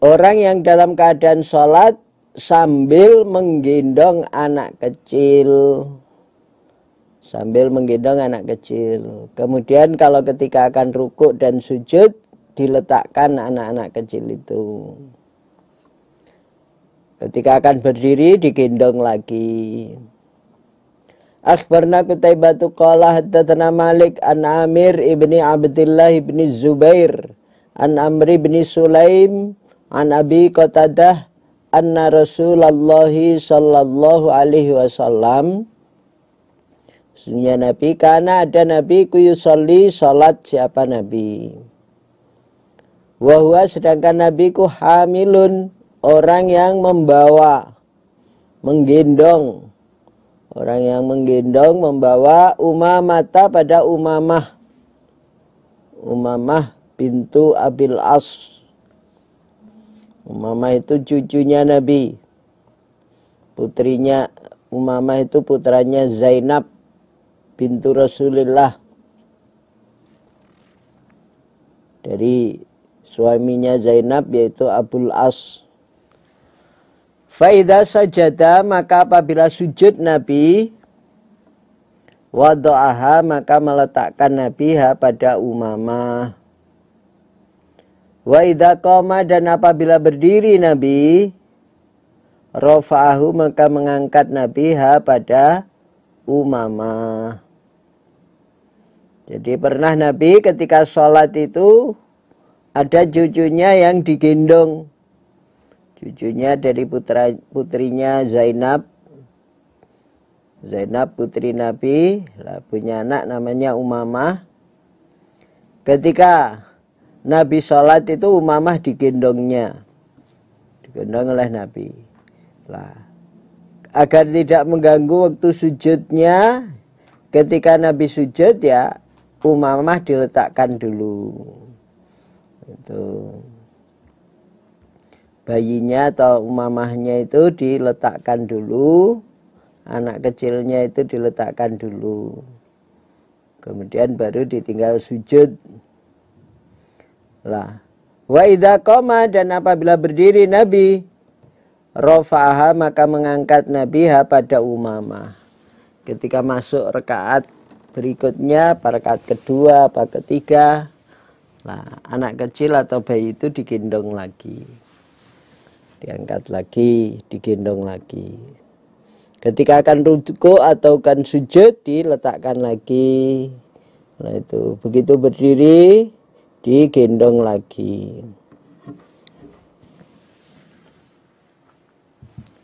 Orang yang dalam keadaan sholat sambil menggendong anak kecil. Sambil menggendong anak kecil. Kemudian kalau ketika akan rukuk dan sujud, diletakkan anak-anak kecil itu. Ketika akan berdiri, digendong lagi. Akhbarna Qutaibatu qala haddatsana Malik an Amir ibni Abdillah ibni Zubair an Amr ibni Sulaim an Abi Qatadah anna Rasulullah sallallahu alaihi wasallam, sesungguhnya Nabi, karena ada Nabi kuyusolli, salat siapa Nabi. Wahwa, sedangkan Nabi ku hamilun, orang yang membawa, menggendong. Orang yang menggendong, membawa Umamata, pada Umamah. Umamah bintu Abil As. Umamah itu cucunya Nabi. Putrinya Umamah itu putranya Zainab bintu Rasulullah. dari suaminya Zainab yaitu Abul As. Faidha sajada, maka apabila sujud Nabi, wada'aha, maka meletakkan Nabi pada Umamah. Wa idza qama, dan apabila berdiri Nabi, rafa'ahu, maka mengangkat Nabi pada Umamah. Jadi pernah Nabi ketika sholat itu ada cucunya yang digendong. Cucunya dari putrinya Zainab. Zainab putri Nabi punya anak namanya Umamah. Ketika Nabi sholat itu Umamah digendongnya. Digendong oleh Nabi. Agar tidak mengganggu waktu sujudnya, ketika Nabi sujud ya Umamah diletakkan dulu. Itu. Bayinya atau Umamahnya itu diletakkan dulu. Anak kecilnya itu diletakkan dulu. Kemudian baru ditinggal sujud. Wa idza qama, dan apabila berdiri Nabi, rafa'aha, maka mengangkat Nabi pada Umamah. Ketika masuk rakaat berikutnya, rakaat kedua, ketiga, anak kecil atau bayi itu digendong lagi. Diangkat lagi, digendong lagi. Ketika akan ruku atau akan sujud, diletakkan lagi. Itu begitu berdiri, digendong lagi.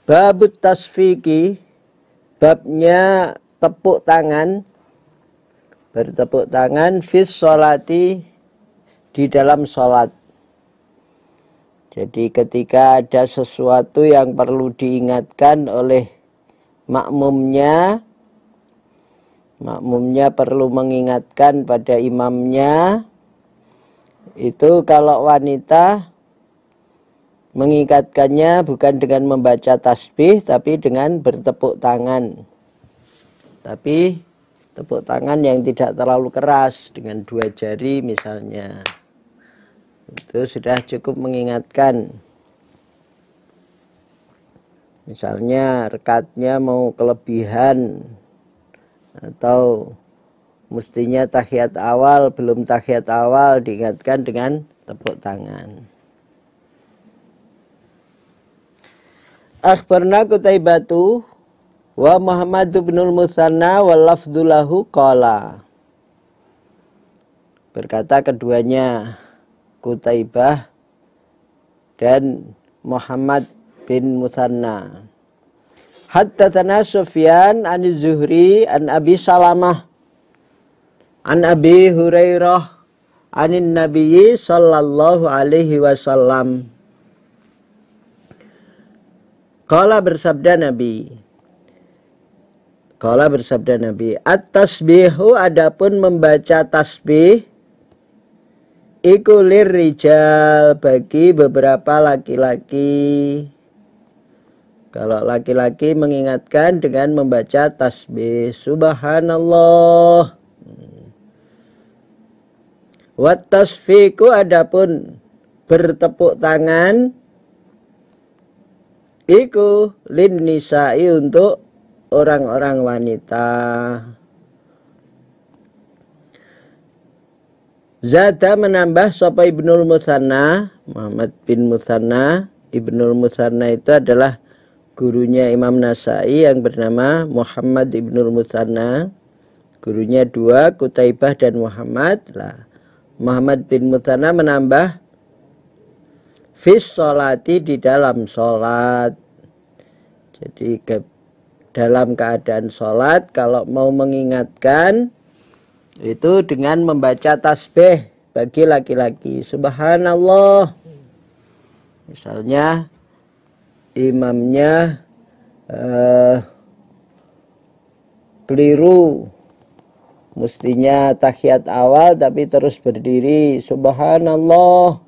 Babut tasfiki, babnya tepuk tangan, bertepuk tangan fis sholati, di dalam sholat. Jadi ketika ada sesuatu yang perlu diingatkan oleh makmumnya perlu mengingatkan pada imamnya. Itu kalau wanita mengingatkannya bukan dengan membaca tasbih, tapi dengan bertepuk tangan. Tapi tepuk tangan yang tidak terlalu keras, dengan 2 jari misalnya. Itu sudah cukup mengingatkan. Misalnya rekatnya mau kelebihan, atau mestinya tahiyat awal, belum tahiyat awal, diingatkan dengan tepuk tangan. Akhbarna Qutaibatu wa Muhammad binul Musanna wa lafdzulahu qala. Berkata keduanya, Qutaibah dan Muhammad bin Musanna. Haddatsana Sufyan an Zuhri an Abi Salamah an Abi Hurairah anin Nabiyyi sallallahu alaihi wasallam. Qala bersabda Nabi. At-tasbihu, adapun membaca tasbih, iku lirrijal, bagi beberapa laki-laki. Kalau laki-laki mengingatkan dengan membaca tasbih subhanallah. Wat tasfiku, adapun bertepuk tangan, iku lin nisa'i, untuk orang-orang wanita. Zada, menambah sapa Ibnul Musanna, Muhammad bin Musanna. Ibnul Musanna itu adalah gurunya Imam Nasai yang bernama Muhammad Ibnul Musanna. Gurunya 2, Qutaibah dan Muhammad. Muhammad bin Musanna menambah fis sholati, di dalam sholat. Jadi dalam keadaan sholat, kalau mau mengingatkan itu dengan membaca tasbih bagi laki-laki. Subhanallah. Misalnya imamnya keliru, mestinya tahiyat awal tapi terus berdiri subhanallah.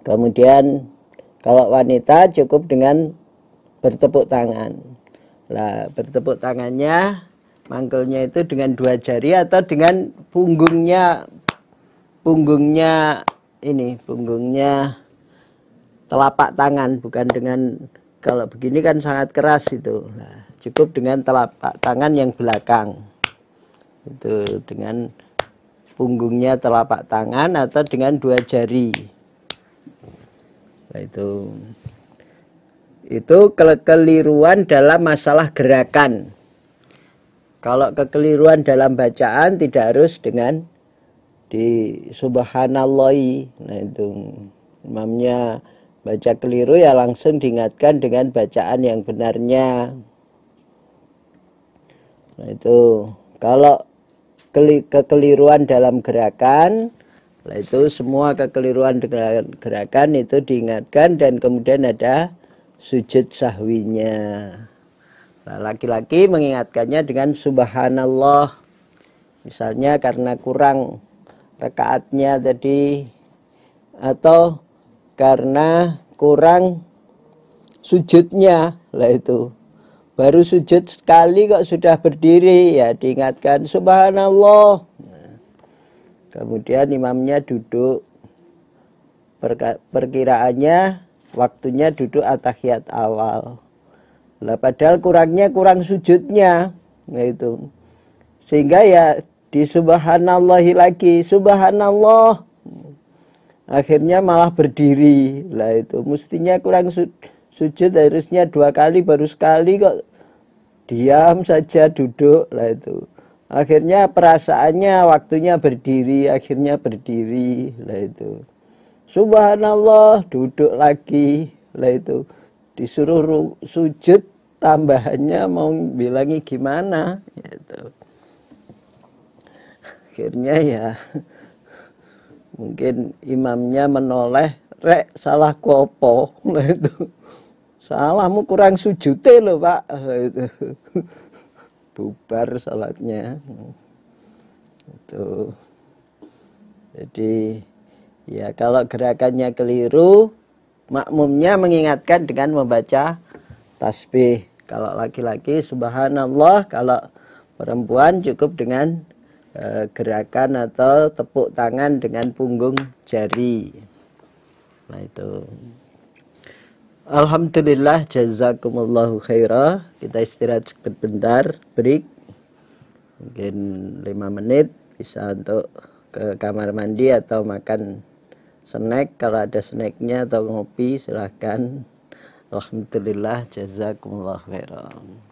Kemudian kalau wanita cukup dengan bertepuk tangan. Bertepuk tangannya, mangkelnya itu dengan 2 jari atau dengan punggungnya punggungnya ini, punggungnya telapak tangan, bukan dengan, kalau begini kan sangat keras itu. Nah, cukup dengan telapak tangan yang belakang. Itu dengan punggungnya telapak tangan atau dengan 2 jari. Nah, itu kekeliruan dalam masalah gerakan. Kalau kekeliruan dalam bacaan tidak harus dengan di subhanallahi. Nah, itu imamnya baca keliru ya langsung diingatkan dengan bacaan yang benarnya. Nah, itu kalau kekeliruan dalam gerakan, nah itu semua kekeliruan dengan gerakan itu diingatkan dan kemudian ada sujud sahwinya. Nah, laki-laki mengingatkannya dengan subhanallah. Misalnya karena kurang rakaatnya tadi, atau karena kurang sujudnya, lah itu. Baru sujud sekali kok sudah berdiri, ya diingatkan subhanallah. Nah, kemudian imamnya duduk. Perkiraannya waktunya duduk atahiyat awal. Lah padahal kurang sujudnya. Nah, itu. Sehingga ya di subhanallahi lagi, subhanallah. Akhirnya malah berdiri. Lah itu mestinya kurang sujud, harusnya 2 kali, baru sekali kok diam saja duduk. Lah itu akhirnya perasaannya waktunya berdiri, akhirnya berdiri. Lah itu subhanallah, duduk lagi. Lah itu disuruh sujud, tambahannya mau bilangi gimana gitu. Akhirnya ya mungkin imamnya menoleh, rek salah kopo. Lah itu salahmu kurang sujute loh pak. Lah itu bubar salatnya itu. Jadi ya kalau gerakannya keliru, makmumnya mengingatkan dengan membaca tasbih. Kalau laki-laki subhanallah, kalau perempuan cukup dengan gerakan atau tepuk tangan dengan punggung jari. Nah itu. Alhamdulillah, jazakumullahu khairah. Kita istirahat sebentar, break. Mungkin 5 menit, bisa untuk ke kamar mandi atau makan snack. Kalau ada snacknya atau ngopi silahkan. Alhamdulillah, jazakumullahu khairan.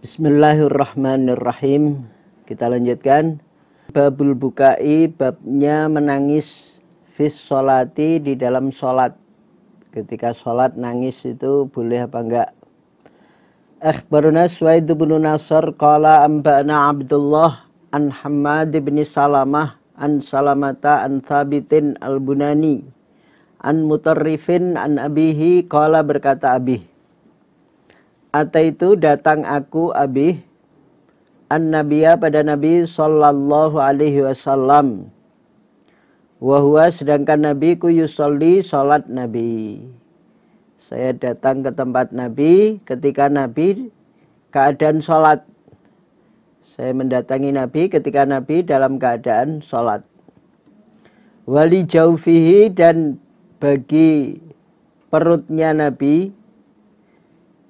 Bismillahirrahmanirrahim. Kita lanjutkan. Babul bukai, babnya menangis fis sholati, di dalam sholat. Ketika sholat nangis itu boleh apa enggak? Akhbaruna Suwaid bin Nasr qala amba'na Abdullah an Hammad bin Salamah an Salamata an Thabitin al-Bunani an Mutarrifin an abihi qala, berkata abih, ataitu datang aku abih an nabiya, pada Nabi sallallahu alaihi wasallam, wa huwa, sedangkan Nabi ku yusolli, salat Nabi. Saya datang ke tempat Nabi ketika Nabi keadaan salat. Saya mendatangi Nabi ketika Nabi dalam keadaan salat. Wali jaufihi, dan bagi perutnya Nabi,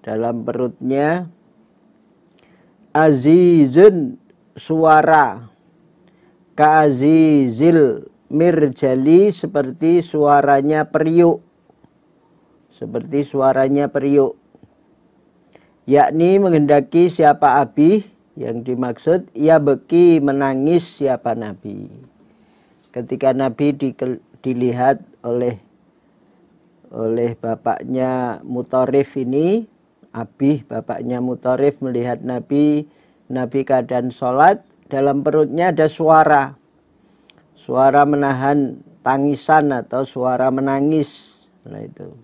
dalam perutnya, azizun, suara, ka'azizil mirjali, seperti suaranya periuk, seperti suaranya periuk. Yakni menghendaki siapa abi, yang dimaksud ia beki, menangis siapa Nabi. Ketika Nabi dilihat oleh bapaknya Mutarrif ini, Abih, bapaknya Mutarrif, melihat Nabi keadaan sholat, dalam perutnya ada suara menahan tangisan atau suara menangis. Nah itu,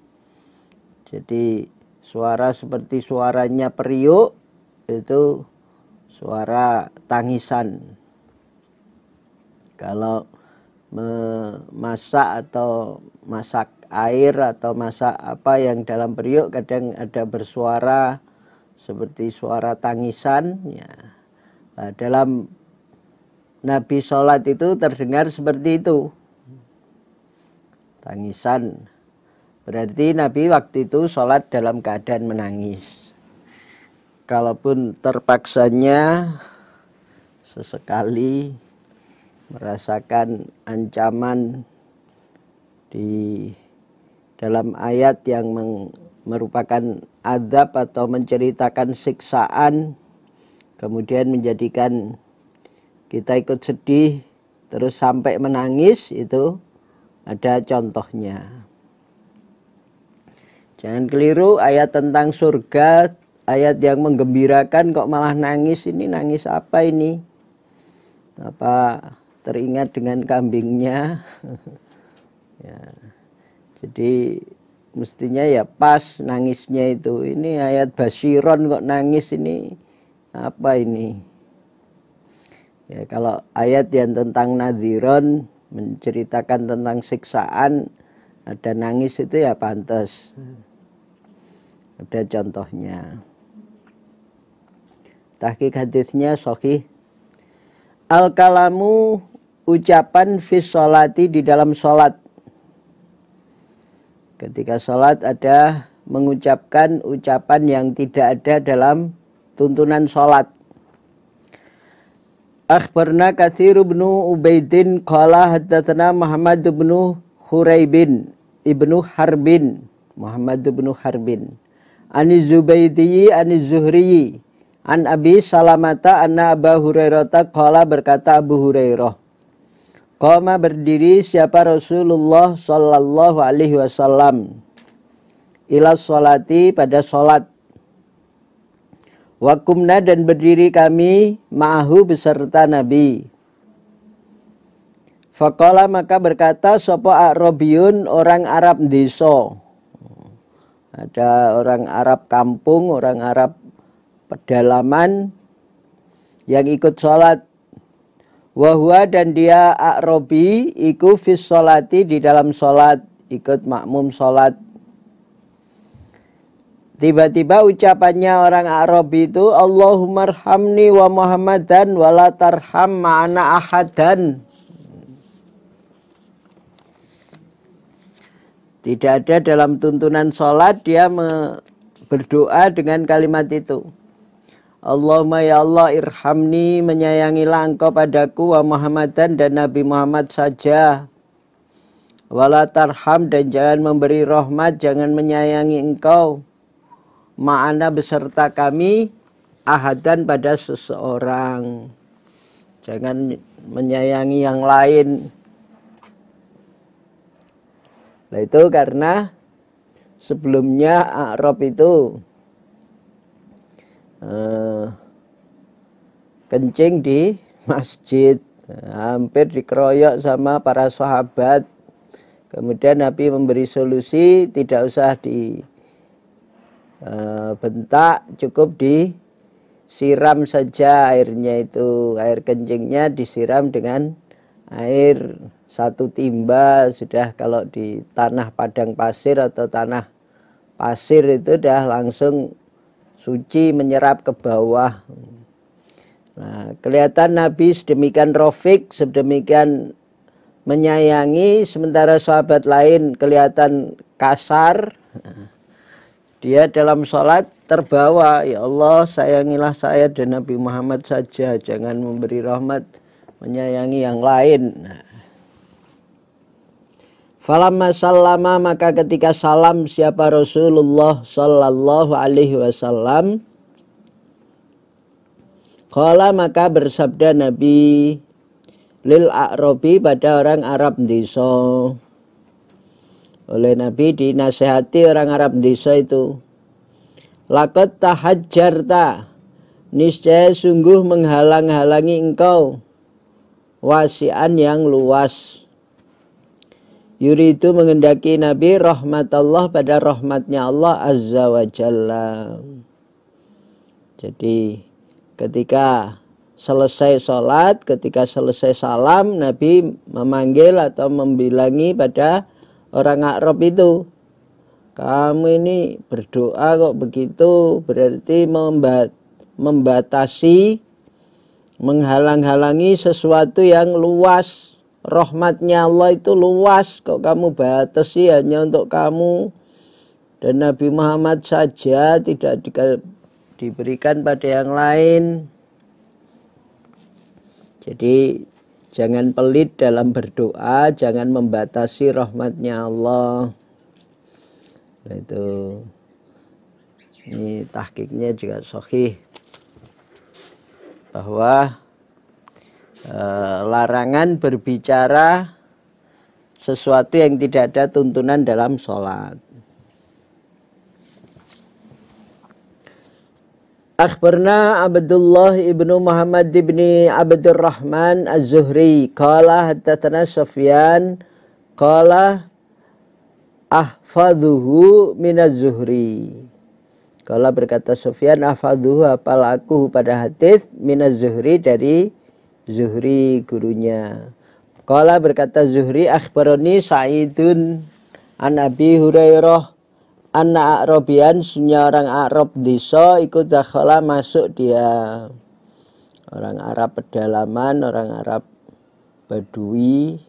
jadi suara seperti suaranya periuk, itu suara tangisan. Kalau memasak atau masak air atau masak apa yang dalam periuk, kadang ada bersuara seperti suara tangisan ya. Nah, dalam Nabi sholat itu terdengar seperti itu, tangisan. Berarti Nabi waktu itu sholat dalam keadaan menangis. Kalaupun terpaksanya sesekali merasakan ancaman di dalam ayat yang merupakan azab atau menceritakan siksaan, kemudian menjadikan kita ikut sedih terus sampai menangis, itu ada contohnya. Jangan keliru, ayat tentang surga, ayat yang menggembirakan kok malah nangis. Ini nangis apa ini? Apa teringat dengan kambingnya? Ya. Jadi mestinya ya pas nangisnya itu. Ini ayat Basyiron kok nangis, ini apa ini? Ya, kalau ayat yang tentang Nadhiron menceritakan tentang siksaan, ada nangis, itu ya pantas. Ada contohnya. Tahqiq hadisnya sahih. Al-kalamu, ucapan fis sholati, di dalam sholat. Ketika sholat ada mengucapkan ucapan yang tidak ada dalam tuntunan sholat. Akhbarna Katsir bin Ubaidin qala haddatsana Muhammad bin Huraibin ibnu Harbin, Muhammad bin Harbin, Ani Zubaydi ani Zuhri an Abi Salamata anna Abu Hurairah qala, berkata Abu Hurairah, qama, berdiri siapa Rasulullah sallallahu alaihi wasallam, ila sholati, pada sholat, wa kumna, dan berdiri kami, ma'ahu, beserta Nabi. Faqala, maka berkata sapa A'rabiyun, orang Arab desa. Ada orang Arab kampung, orang Arab pedalaman yang ikut sholat. Wahwa, dan dia A'rabi, iku fis sholati, di dalam sholat, ikut makmum sholat. Tiba-tiba ucapannya orang A'rabi itu, Allahumma arhamni wa Muhammadan wa la tarham ma'ana ahadan. Tidak ada dalam tuntunan sholat dia berdoa dengan kalimat itu. Allahumma ya Allah irhamni, menyayangilah engkau padaku, wa Muhammadan, dan Nabi Muhammad saja. Wala tarham, dan jangan memberi rahmat, jangan menyayangi engkau. Ma'ana, beserta kami, ahadan pada seseorang. Jangan menyayangi yang lain. Nah itu karena sebelumnya A'rab itu kencing di masjid, hampir dikeroyok sama para sahabat. Kemudian Nabi memberi solusi, tidak usah dibentak, cukup disiram saja airnya itu. Air kencingnya disiram dengan air 1 timba. Sudah kalau di tanah padang pasir atau tanah pasir itu dah langsung suci, menyerap ke bawah. Nah, kelihatan Nabi sedemikian rofik, sedemikian menyayangi, sementara sahabat lain kelihatan kasar. Dia dalam sholat terbawa, ya Allah sayangilah saya dan Nabi Muhammad saja, jangan memberi rahmat menyayangi yang lain. Falamma sallama, maka ketika salam siapa Rasulullah sallallahu alaihi wasallam, qala maka bersabda Nabi lil a'rabi pada orang Arab desa. Oleh Nabi dinasihati orang Arab desa itu, laqad tahajjarta, niscaya sungguh menghalang-halangi engkau wasi'an yang luas. Yuridu mengendaki Nabi rahmatullah pada rahmatnya Allah azza wa jalla. Jadi ketika selesai sholat, ketika selesai salam, Nabi memanggil atau membilangi pada orang Arab itu, kamu ini berdoa kok begitu, berarti membatasi, menghalang-halangi sesuatu yang luas. Rahmatnya Allah itu luas, kok kamu batasi hanya untuk kamu dan Nabi Muhammad saja, tidak diberikan pada yang lain. Jadi jangan pelit dalam berdoa, jangan membatasi rahmatnya Allah. Nah, itu ini tahqiqnya juga sahih bahwa larangan berbicara sesuatu yang tidak ada tuntunan dalam sholat. Akhbarna Abdullah ibnu Muhammad ibni Abdurrahman Az-Zuhri qala haddatsana Sufyan qala ahfadhuhu min Az-Zuhri. Qala berkata Sufyan, ahfadhuhu hafal aku pada hadis min Az-Zuhri dari Zuhri gurunya. Qala berkata Zuhri, akhbarani Sa'idun an Abi Hurairah anna A'rabian, sunya orang Arab desa ikut dakhala masuk dia. Orang Arab pedalaman, orang Arab Badui,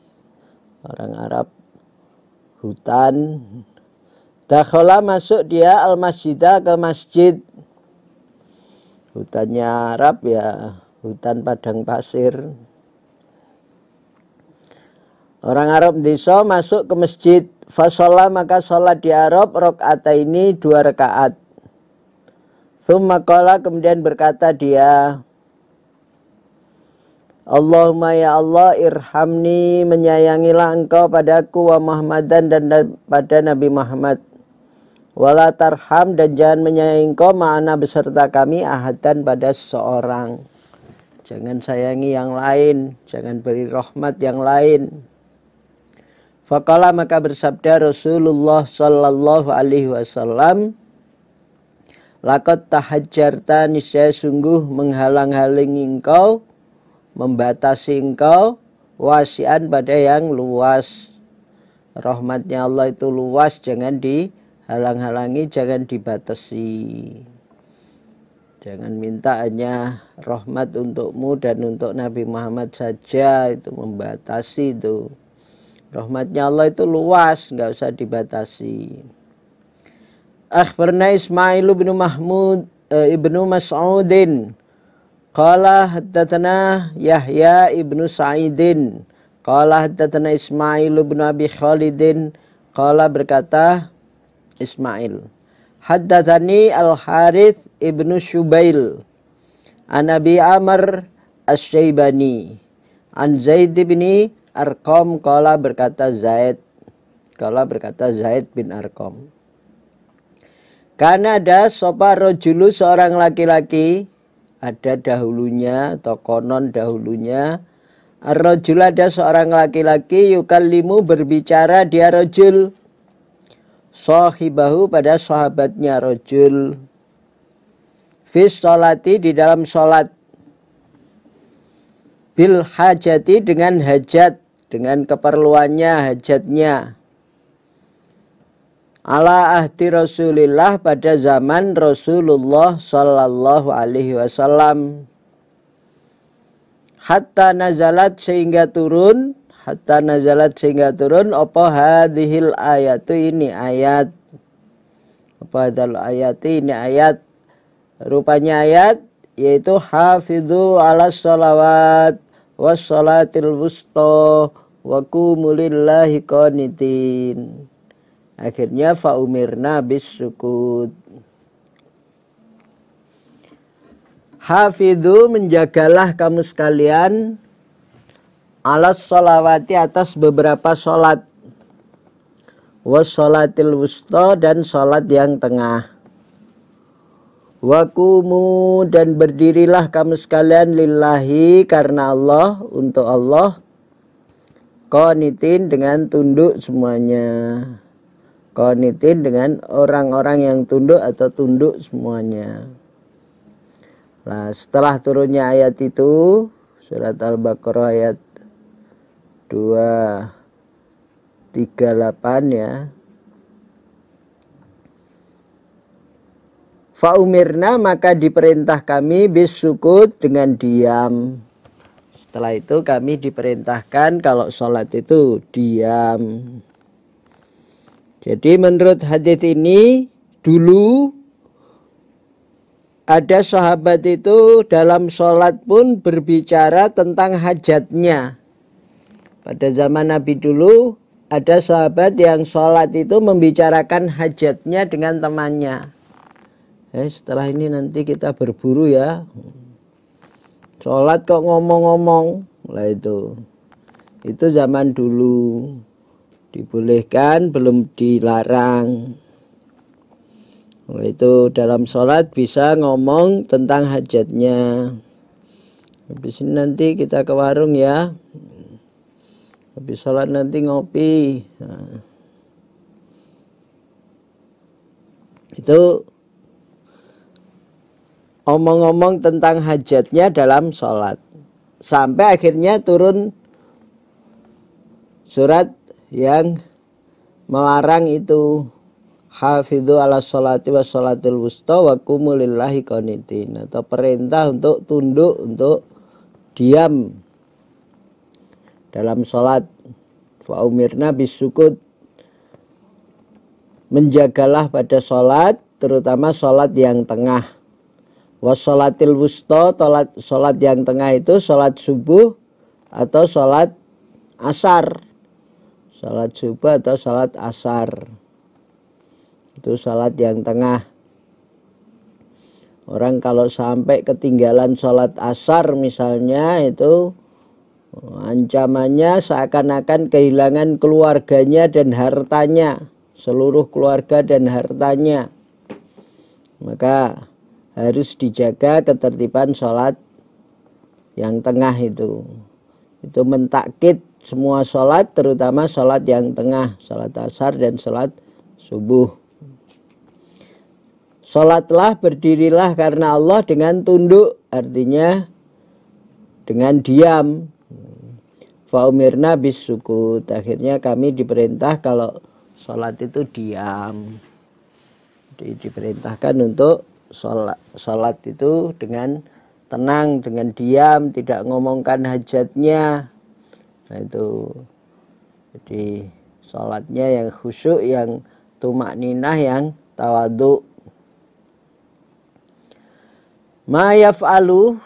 orang Arab hutan. Dakhala masuk dia al-masjidah, ke masjid. Hutannya Arab ya hutan padang pasir. Orang Arab desa masuk ke masjid. Fasolah maka sholat di Arab rakaataini 2 rakaat. Tsumma qala kemudian berkata dia, Allahumma ya Allah irhamni, menyayangilah engkau padaku wa Muhammadan dan pada Nabi Muhammad. Wala tarham dan jangan menyayangi engkau ma'ana beserta kami ahadan pada seseorang. Jangan sayangi yang lain, jangan beri rahmat yang lain. Faqala maka bersabda Rasulullah sallallahu alaihi wasallam, laqad tahajjarta, niscaya sungguh menghalang-halangi engkau, membatasi engkau wasi'an pada yang luas. Rahmatnya Allah itu luas, jangan dihalang-halangi, jangan dibatasi. Jangan minta hanya rahmat untukmu dan untuk Nabi Muhammad saja, itu membatasi itu. Rahmatnya Allah itu luas, nggak usah dibatasi. Akhbarna Ismail bin Mahmud ibnu Mas'udin qala haddatsana Yahya ibnu Sa'idin qala haddatsana Ismail bin Abi Khalidin qala berkata Ismail, haddatsani Al-Harits ibnu Syubail An Abi Amr Asy-Syaibani an Zaid bin Arqam qala berkata Zaid bin Arqam, karena ada sopa rojulu seorang laki-laki, ada dahulunya atau konon dahulunya, ar-rajul ada seorang laki-laki, yukallimu berbicara dia rojul, sahibahu pada sahabatnya rojul, fis sholati di dalam sholat, bil hajati dengan hajat, dengan keperluannya, hajatnya, ala ahdi Rasulillah pada zaman Rasulullah sallallahu alaihi wasallam, hatta nazalat sehingga turun apa hadhil ayatu ini ayat, apa hadal ayati ini ayat, rupanya ayat yaitu hafidhu ala sholawat was sholatil wusta wa qumu lillahi qanitin. Akhirnya faumirna bis sukut. Hafidhu menjagalah kamu sekalian ala sholawati atas beberapa sholat, was sholatil wusta dan sholat yang tengah, wakumu dan berdirilah kamu sekalian lillahi karena Allah, untuk Allah, qanitin dengan tunduk semuanya, qanitin dengan orang-orang yang tunduk atau tunduk semuanya. Nah, setelah turunnya ayat itu, surat Al-Baqarah ayat 238 ya. Fa'umirna maka diperintah kami bisukut dengan diam. Setelah itu kami diperintahkan kalau sholat itu diam. Jadi menurut hadits ini dulu ada sahabat itu dalam sholat pun berbicara tentang hajatnya. Pada zaman Nabi dulu ada sahabat yang sholat itu membicarakan hajatnya dengan temannya. Setelah ini nanti kita berburu ya. Sholat kok ngomong-ngomong. Lah itu zaman dulu. Dibolehkan, belum dilarang. Nah, itu dalam sholat bisa ngomong tentang hajatnya. Habis ini nanti kita ke warung ya. Habis sholat nanti ngopi. Nah, itu omong-omong tentang hajatnya dalam sholat. Sampai akhirnya turun surat yang melarang itu. Hafidhu ala sholati wa sholatil wusta wa qumu lillahi qanitin. Atau perintah untuk tunduk, untuk diam dalam sholat. Fa'umirna bisukut. Menjagalah pada sholat, terutama sholat yang tengah. Wassolatil wusta, sholat yang tengah itu sholat subuh atau sholat asar. Sholat subuh atau sholat asar. Itu sholat yang tengah. Orang kalau sampai ketinggalan sholat asar misalnya, itu ancamannya seakan-akan kehilangan keluarganya dan hartanya. Seluruh keluarga dan hartanya. Maka harus dijaga ketertiban sholat yang tengah itu. Itu mentakkid semua sholat, terutama sholat yang tengah, sholat asar dan sholat subuh. Sholatlah, berdirilah karena Allah dengan tunduk, artinya dengan diam. Fa'umirna bisukut. Akhirnya kami diperintah kalau sholat itu diam. Jadi diperintahkan untuk sholat itu dengan tenang, dengan diam, tidak ngomongkan hajatnya. Nah itu, jadi sholatnya yang khusyuk, yang tumakninah, yang tawadhu. Ma yaf'alu,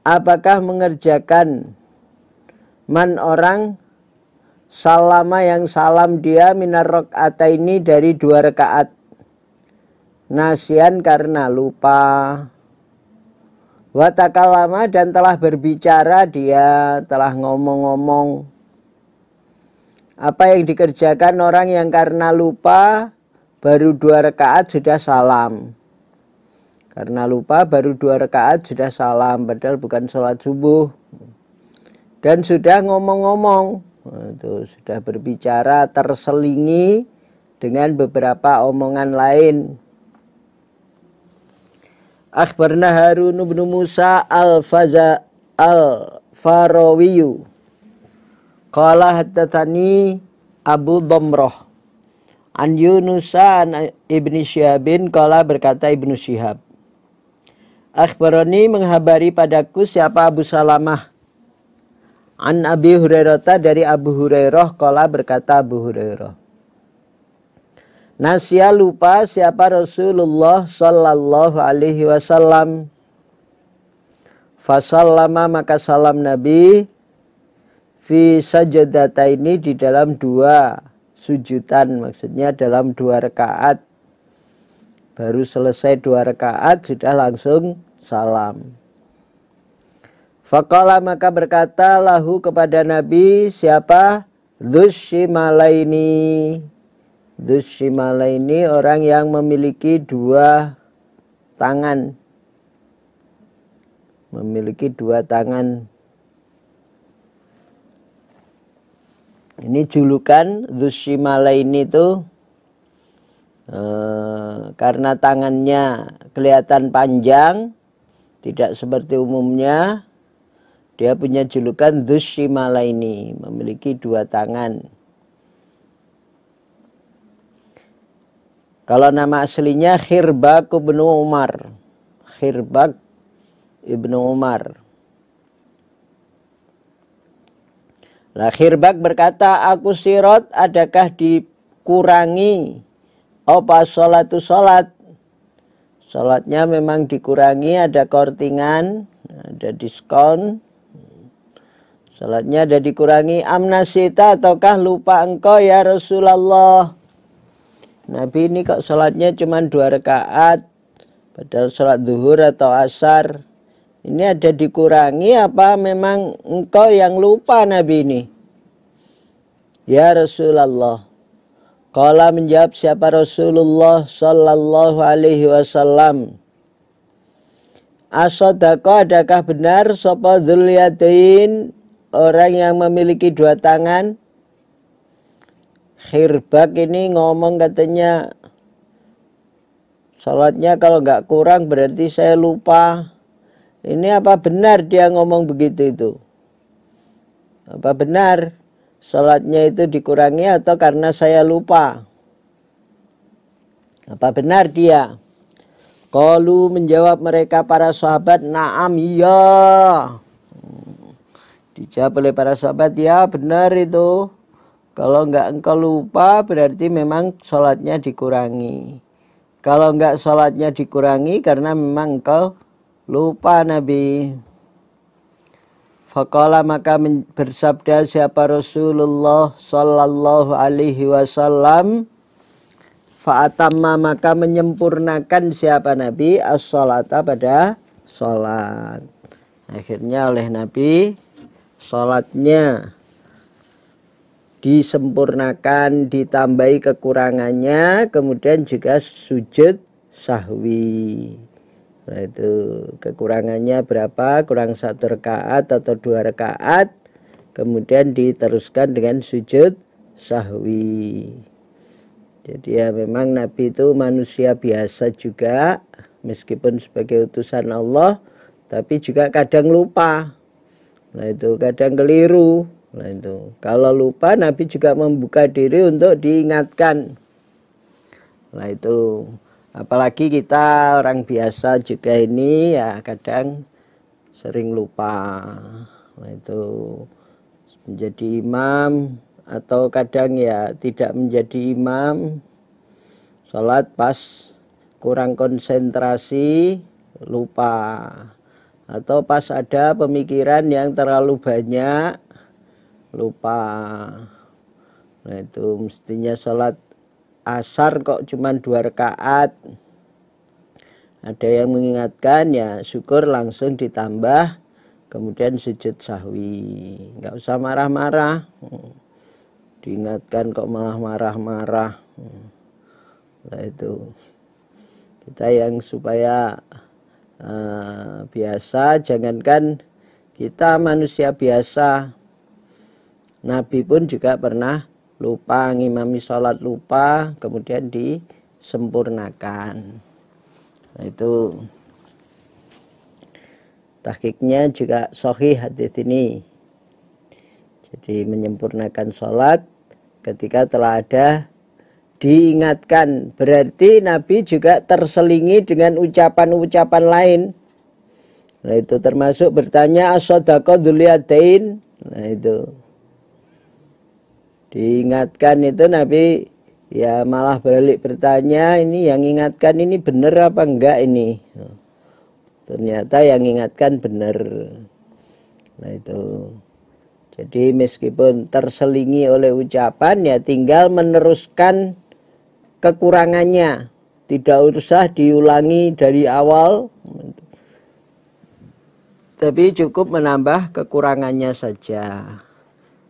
apakah mengerjakan man orang salama yang salam dia minar rakaataini dari 2 rakaat. Nasian karena lupa, Wa takallama, dan telah berbicara, dia telah ngomong-ngomong. Apa yang dikerjakan orang yang karena lupa baru 2 rakaat sudah salam. Karena lupa baru 2 rakaat sudah salam, padahal bukan sholat subuh. Dan sudah ngomong-ngomong, itu sudah berbicara terselingi dengan beberapa omongan lain. Akhbarna Harun bin Musa al-Farawiyu qala haddatsani Abu Dhamrah an Yunusa an Ibni Syihabin qala, berkata Ibnu Syihab, akhbarani, menghabari padaku siapa Abu Salamah, an Abi Hurairah, dari Abu Hurairah, qala, berkata Abu Hurairah, nasya, lupa siapa Rasulullah sallallahu alaihi wasallam, fasallama, maka salam Nabi, fi sajadataini, di dalam 2 sujudan, maksudnya dalam 2 rakaat. Baru selesai 2 rakaat sudah langsung salam. Faqala, maka berkata lahu, kepada Nabi, siapa? Dzushimalaini. Dzushimalaini, orang yang memiliki 2 tangan. Memiliki 2 tangan. Ini julukan Dzushimalaini itu karena tangannya kelihatan panjang, tidak seperti umumnya, dia punya julukan Dzushimalaini, memiliki 2 tangan. Kalau nama aslinya Khirbak bin Umar. Khirbak ibnu Umar. Lah Khirbak berkata, aku sirot, adakah dikurangi apa sholatu sholat? Sholatnya memang dikurangi, ada kortingan, ada diskon. Sholatnya ada dikurangi. Amnasita, ataukah lupa engkau ya Rasulullah? Nabi ini kok sholatnya cuma 2 rakaat, padahal sholat zuhur atau asar. Ini ada dikurangi apa memang engkau yang lupa Nabi ini? Ya Rasulullah. Qala, menjawab siapa Rasulullah sallallahu alaihi wasallam, asodako, adakah benar sapa Dzul-Yadain, orang yang memiliki 2 tangan? Khirbak ini ngomong, katanya sholatnya kalau nggak kurang berarti saya lupa. Ini apa benar dia ngomong begitu itu? Apa benar sholatnya itu dikurangi atau karena saya lupa? Apa benar dia? Qalu, menjawab mereka para sahabat, na'am, iya. Dijawab oleh para sahabat, ya benar itu. Kalau enggak engkau lupa berarti memang sholatnya dikurangi. Kalau enggak sholatnya dikurangi karena memang engkau lupa Nabi. Faqala, maka bersabda siapa Rasulullah sallallahu alaihi wasallam, fa'atamma, maka menyempurnakan siapa Nabi as-sholata, pada sholat. Akhirnya oleh Nabi sholatnya disempurnakan, ditambahi kekurangannya, kemudian juga sujud sahwi. Nah, itu kekurangannya berapa? Kurang 1 rakaat atau 2 rakaat, kemudian diteruskan dengan sujud sahwi. Jadi ya memang Nabi itu manusia biasa juga, meskipun sebagai utusan Allah, tapi juga kadang lupa. Nah itu kadang keliru. Nah itu kalau lupa Nabi juga membuka diri untuk diingatkan. Nah itu apalagi kita orang biasa juga ini ya kadang sering lupa. Nah itu menjadi imam atau kadang ya tidak menjadi imam, sholat pas kurang konsentrasi, lupa. Atau pas ada pemikiran yang terlalu banyak, lupa. Nah itu mestinya sholat asar kok cuma 2 rakaat, Ada yang mengingatkan, ya syukur langsung ditambah, kemudian sujud sahwi. Nggak usah marah-marah. Diingatkan kok malah marah-marah. Nah itu kita yang supaya biasa, jangankan kita manusia biasa, Nabi pun juga pernah lupa, ngimami sholat lupa, kemudian disempurnakan. Nah itu tahqiqnya juga sahih hadis ini. Jadi menyempurnakan sholat ketika telah ada diingatkan, berarti Nabi juga terselingi dengan ucapan-ucapan lain. Nah itu termasuk bertanya as-shadaqah dzul-yadain. Nah itu diingatkan itu Nabi ya malah balik bertanya, ini yang ingatkan ini benar apa enggak ini. Ternyata yang ingatkan benar. Nah itu. Jadi meskipun terselingi oleh ucapan, ya tinggal meneruskan kekurangannya. Tidak usah diulangi dari awal. Tapi cukup menambah kekurangannya saja.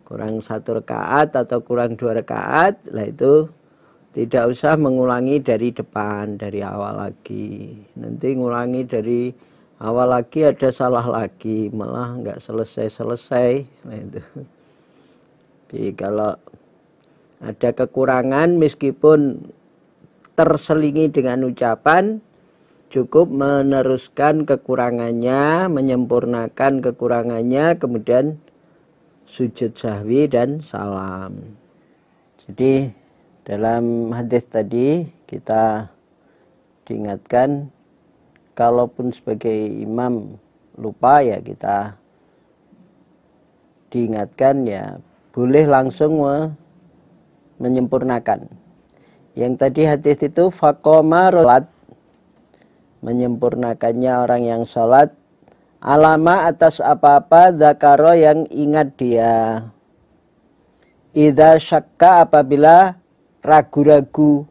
Kurang 1 rakaat atau kurang 2 rakaat, lah itu tidak usah mengulangi dari depan, dari awal lagi. Nanti ngulangi dari awal lagi ada salah lagi, malah nggak selesai-selesai. Nah itu. Jadi kalau ada kekurangan meskipun terselingi dengan ucapan, cukup meneruskan kekurangannya, menyempurnakan kekurangannya, kemudian sujud sahwi dan salam. Jadi dalam hadis tadi kita diingatkan, kalaupun sebagai imam lupa, ya kita diingatkan ya boleh langsung menyempurnakan. Yang tadi hadis itu faqoma rolat, menyempurnakannya orang yang sholat, alama atas apa-apa zakaro yang ingat dia, idza syakka apabila ragu-ragu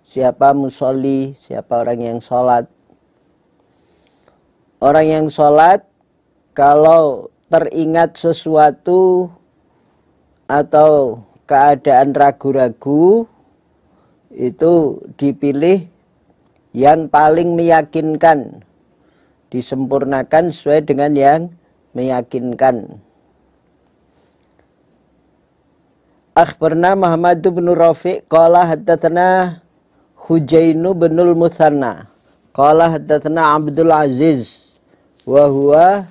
siapa musolli, siapa orang yang sholat. Orang yang sholat kalau teringat sesuatu atau keadaan ragu-ragu, itu dipilih yang paling meyakinkan, disempurnakan sesuai dengan yang meyakinkan. Akhbarna Muhammad bin Rafi' qala haddatsana Hujainu binul Mutsanna qala haddatsana Abdul Aziz wa huwa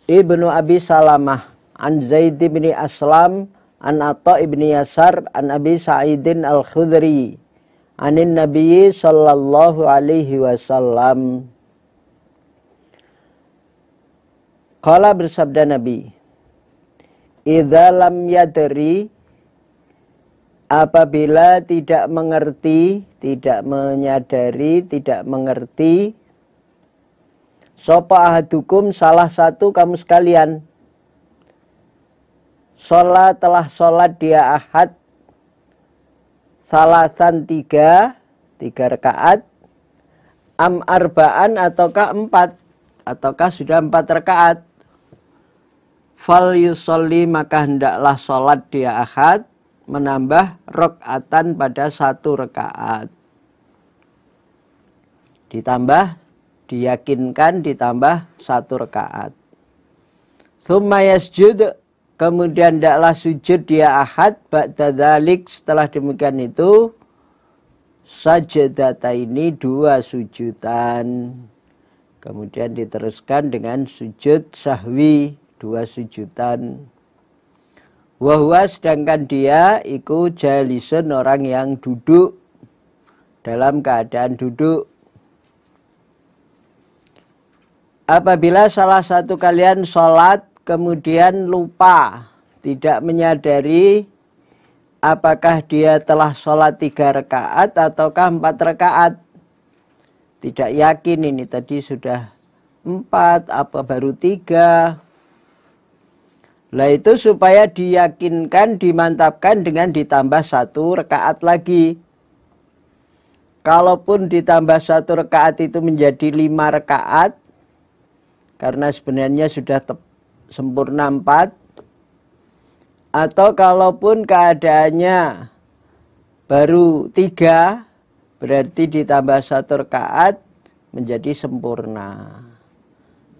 ibnu Abi Salamah an Zaid bin Aslam an Atha ibni Yasar an Abi Sa'idin al-Khudri anin Nabi sallallahu alaihi wasallam. Qala bersabda Nabi, idza lam yadri, apabila tidak mengerti, tidak menyadari, tidak mengerti, sapa ahadukum, salah satu kamu sekalian, sholat telah sholat dia ahad, salasan 3 rakaat, am arba'an ataukah 4, ataukah sudah 4 rakaat, fal yusolli maka hendaklah sholat dia ahad, menambah rakaatan pada 1 rakaat. Ditambah, diyakinkan ditambah 1 rakaat. Tsumma yasjud, kemudian hendaklah sujud dia ahad, ba'da dzalik, setelah demikian itu, sajadataini 2 sujudan. Kemudian diteruskan dengan sujud sahwi, 2 sujudan. Wahwa, sedangkan dia iku jalisun, orang yang duduk, dalam keadaan duduk. Apabila salah satu kalian sholat kemudian lupa, tidak menyadari apakah dia telah sholat 3 rakaat ataukah 4 rakaat, tidak yakin ini tadi sudah 4 apa baru 3. Lah itu supaya diyakinkan, dimantapkan dengan ditambah 1 rakaat lagi. kalaupun ditambah 1 rakaat itu menjadi 5 rakaat, karena sebenarnya sudah sempurna 4, atau kalaupun keadaannya baru 3, berarti ditambah 1 rakaat menjadi sempurna.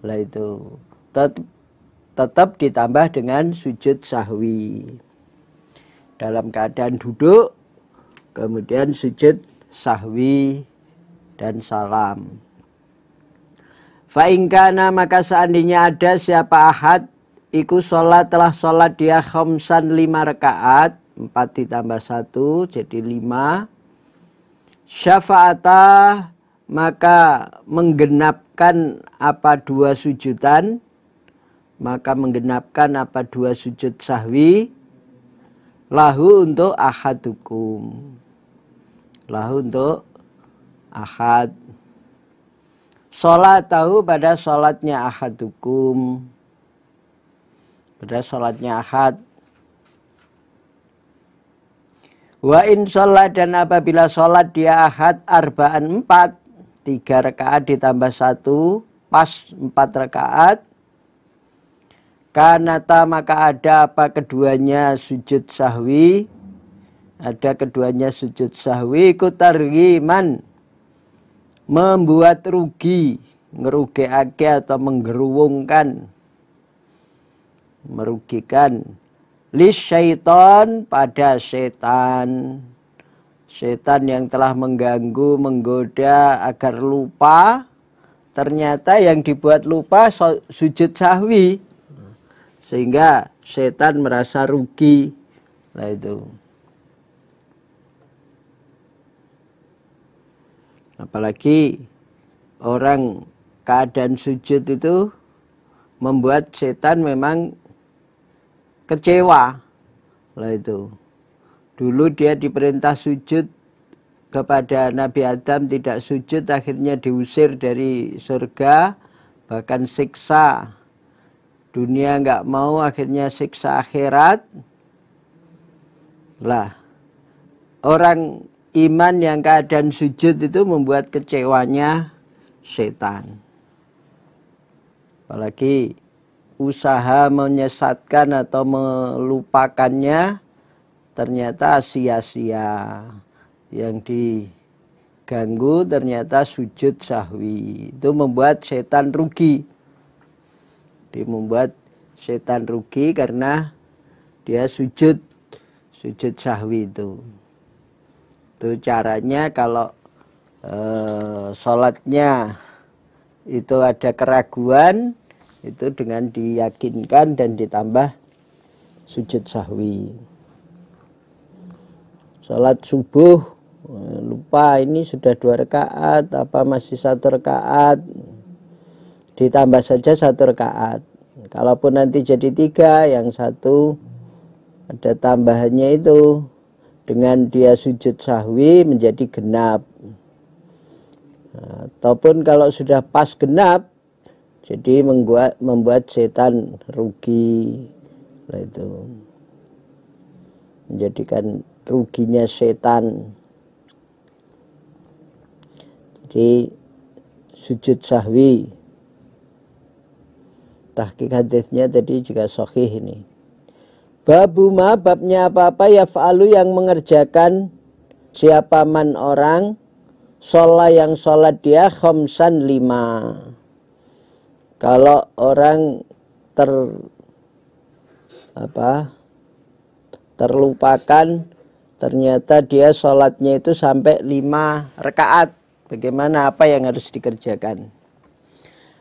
Lah itu tetap ditambah dengan sujud sahwi. Dalam keadaan duduk, kemudian sujud sahwi dan salam. Fa'ingkana, maka seandainya ada siapa ahad iku telah sholat dia khamsan 5 rakaat, 4 ditambah 1 jadi 5. Syafa'atah, maka menggenapkan apa 2 sujudan, maka menggenapkan apa 2 sujud sahwi, lahu untuk ahadukum, lahu untuk ahad, sholat tahu pada sholatnya ahadukum, pada sholatnya ahad. Wa in sholat, dan apabila sholat dia ahad arba'an 4, 3 rakaat ditambah 1 pas 4 rakaat, kanata maka ada apa keduanya sujud sahwi, ada keduanya sujud sahwi kutargiman, membuat rugi, ngerugiake atau menggeruwungkan, merugikan, lisyaiton pada setan, setan yang telah mengganggu, menggoda agar lupa, ternyata yang dibuat lupa sujud sahwi, sehingga setan merasa rugi. Nah itu. Apalagi orang keadaan sujud itu membuat setan memang kecewa. Lah itu. Dulu dia diperintah sujud kepada Nabi Adam, tidak sujud, akhirnya diusir dari surga, bahkan siksa dunia nggak mau, akhirnya siksa akhirat. Lah, orang iman yang keadaan sujud itu membuat kecewanya setan. Apalagi usaha menyesatkan atau melupakannya ternyata sia-sia. Yang diganggu ternyata sujud sahwi. Itu membuat setan rugi. Dia membuat setan rugi karena dia sujud sahwi itu. Itu caranya kalau sholatnya itu ada keraguan, itu dengan diyakinkan dan ditambah sujud sahwi. Sholat subuh lupa ini sudah 2 rakaat apa masih 1 rakaat, ditambah saja 1 rakaat. Kalaupun nanti jadi 3, yang 1 ada tambahannya itu, dengan dia sujud sahwi menjadi genap. Ataupun kalau sudah pas genap, jadi membuat setan rugi. Nah itu menjadikan ruginya setan. Jadi sujud sahwi. Tahqiq hadisnya tadi juga sahih ini. Babuma, babnya apa-apa ya fa'alu yang mengerjakan siapa man orang sholat yang sholat dia khamsan 5. Kalau orang terlupakan, ternyata dia sholatnya itu sampai 5 rakaat. Bagaimana, apa yang harus dikerjakan?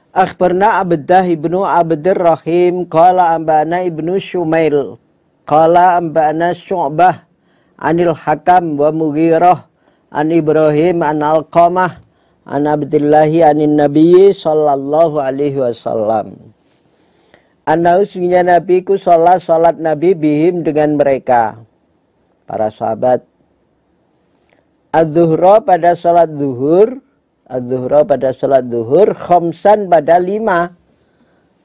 Akhbarna Abdah ibnu Abdir Rahim qala ambana ibnu Shumail qala ambana Syu'bah anil Hakam wa Mughirah an Ibrahim an Alqamah an Abdillahi anin Nabi sallallahu alaihi wasallam. Annausnya Nabi ku salat Nabi bihim dengan mereka, para sahabat. Az-zuhra pada salat zuhur, az-zuhra pada salat zuhur, khamsan pada 5.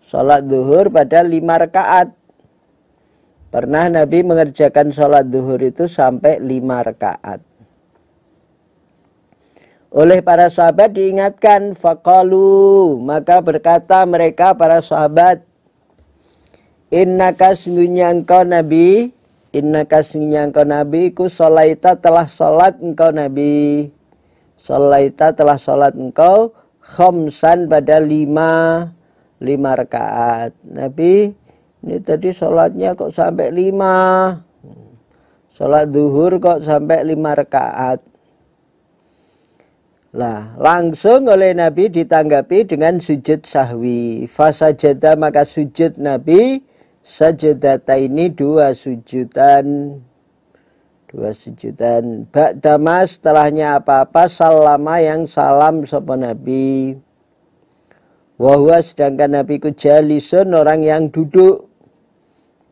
Salat zuhur pada 5 rakaat. Pernah Nabi mengerjakan salat zuhur itu sampai 5 rakaat. Oleh para sahabat diingatkan, faqalu, maka berkata mereka para sahabat, innaka sungguhnya engkau Nabi, innaka sungguhnya engkau Nabi, ku sholaita telah sholat engkau Nabi, sholaita telah sholat engkau, khamsan pada lima rakaat. Nabi, ini tadi sholatnya kok sampai 5, sholat zuhur kok sampai 5 rakaat. Lah, langsung oleh Nabi ditanggapi dengan sujud sahwi. Fasajada, maka sujud Nabi, sajadata ini 2 sujudan. 2 sujudan. Ba'dama, setelahnya apa-apa, salama yang salam sapa Nabi. Wahwa, sedangkan Nabi ku jalisun, orang yang duduk.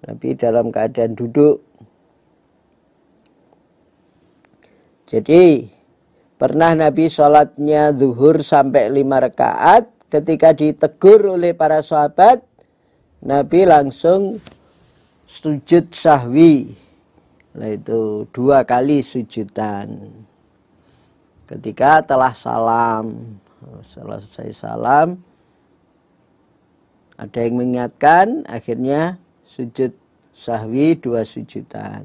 Nabi dalam keadaan duduk. Jadi pernah Nabi sholatnya zuhur sampai 5 rakaat. Ketika ditegur oleh para sahabat, Nabi langsung sujud sahwi. Nah, itu 2 kali sujudan. Ketika telah salam, selesai salam, ada yang mengingatkan, akhirnya sujud sahwi 2 sujudan.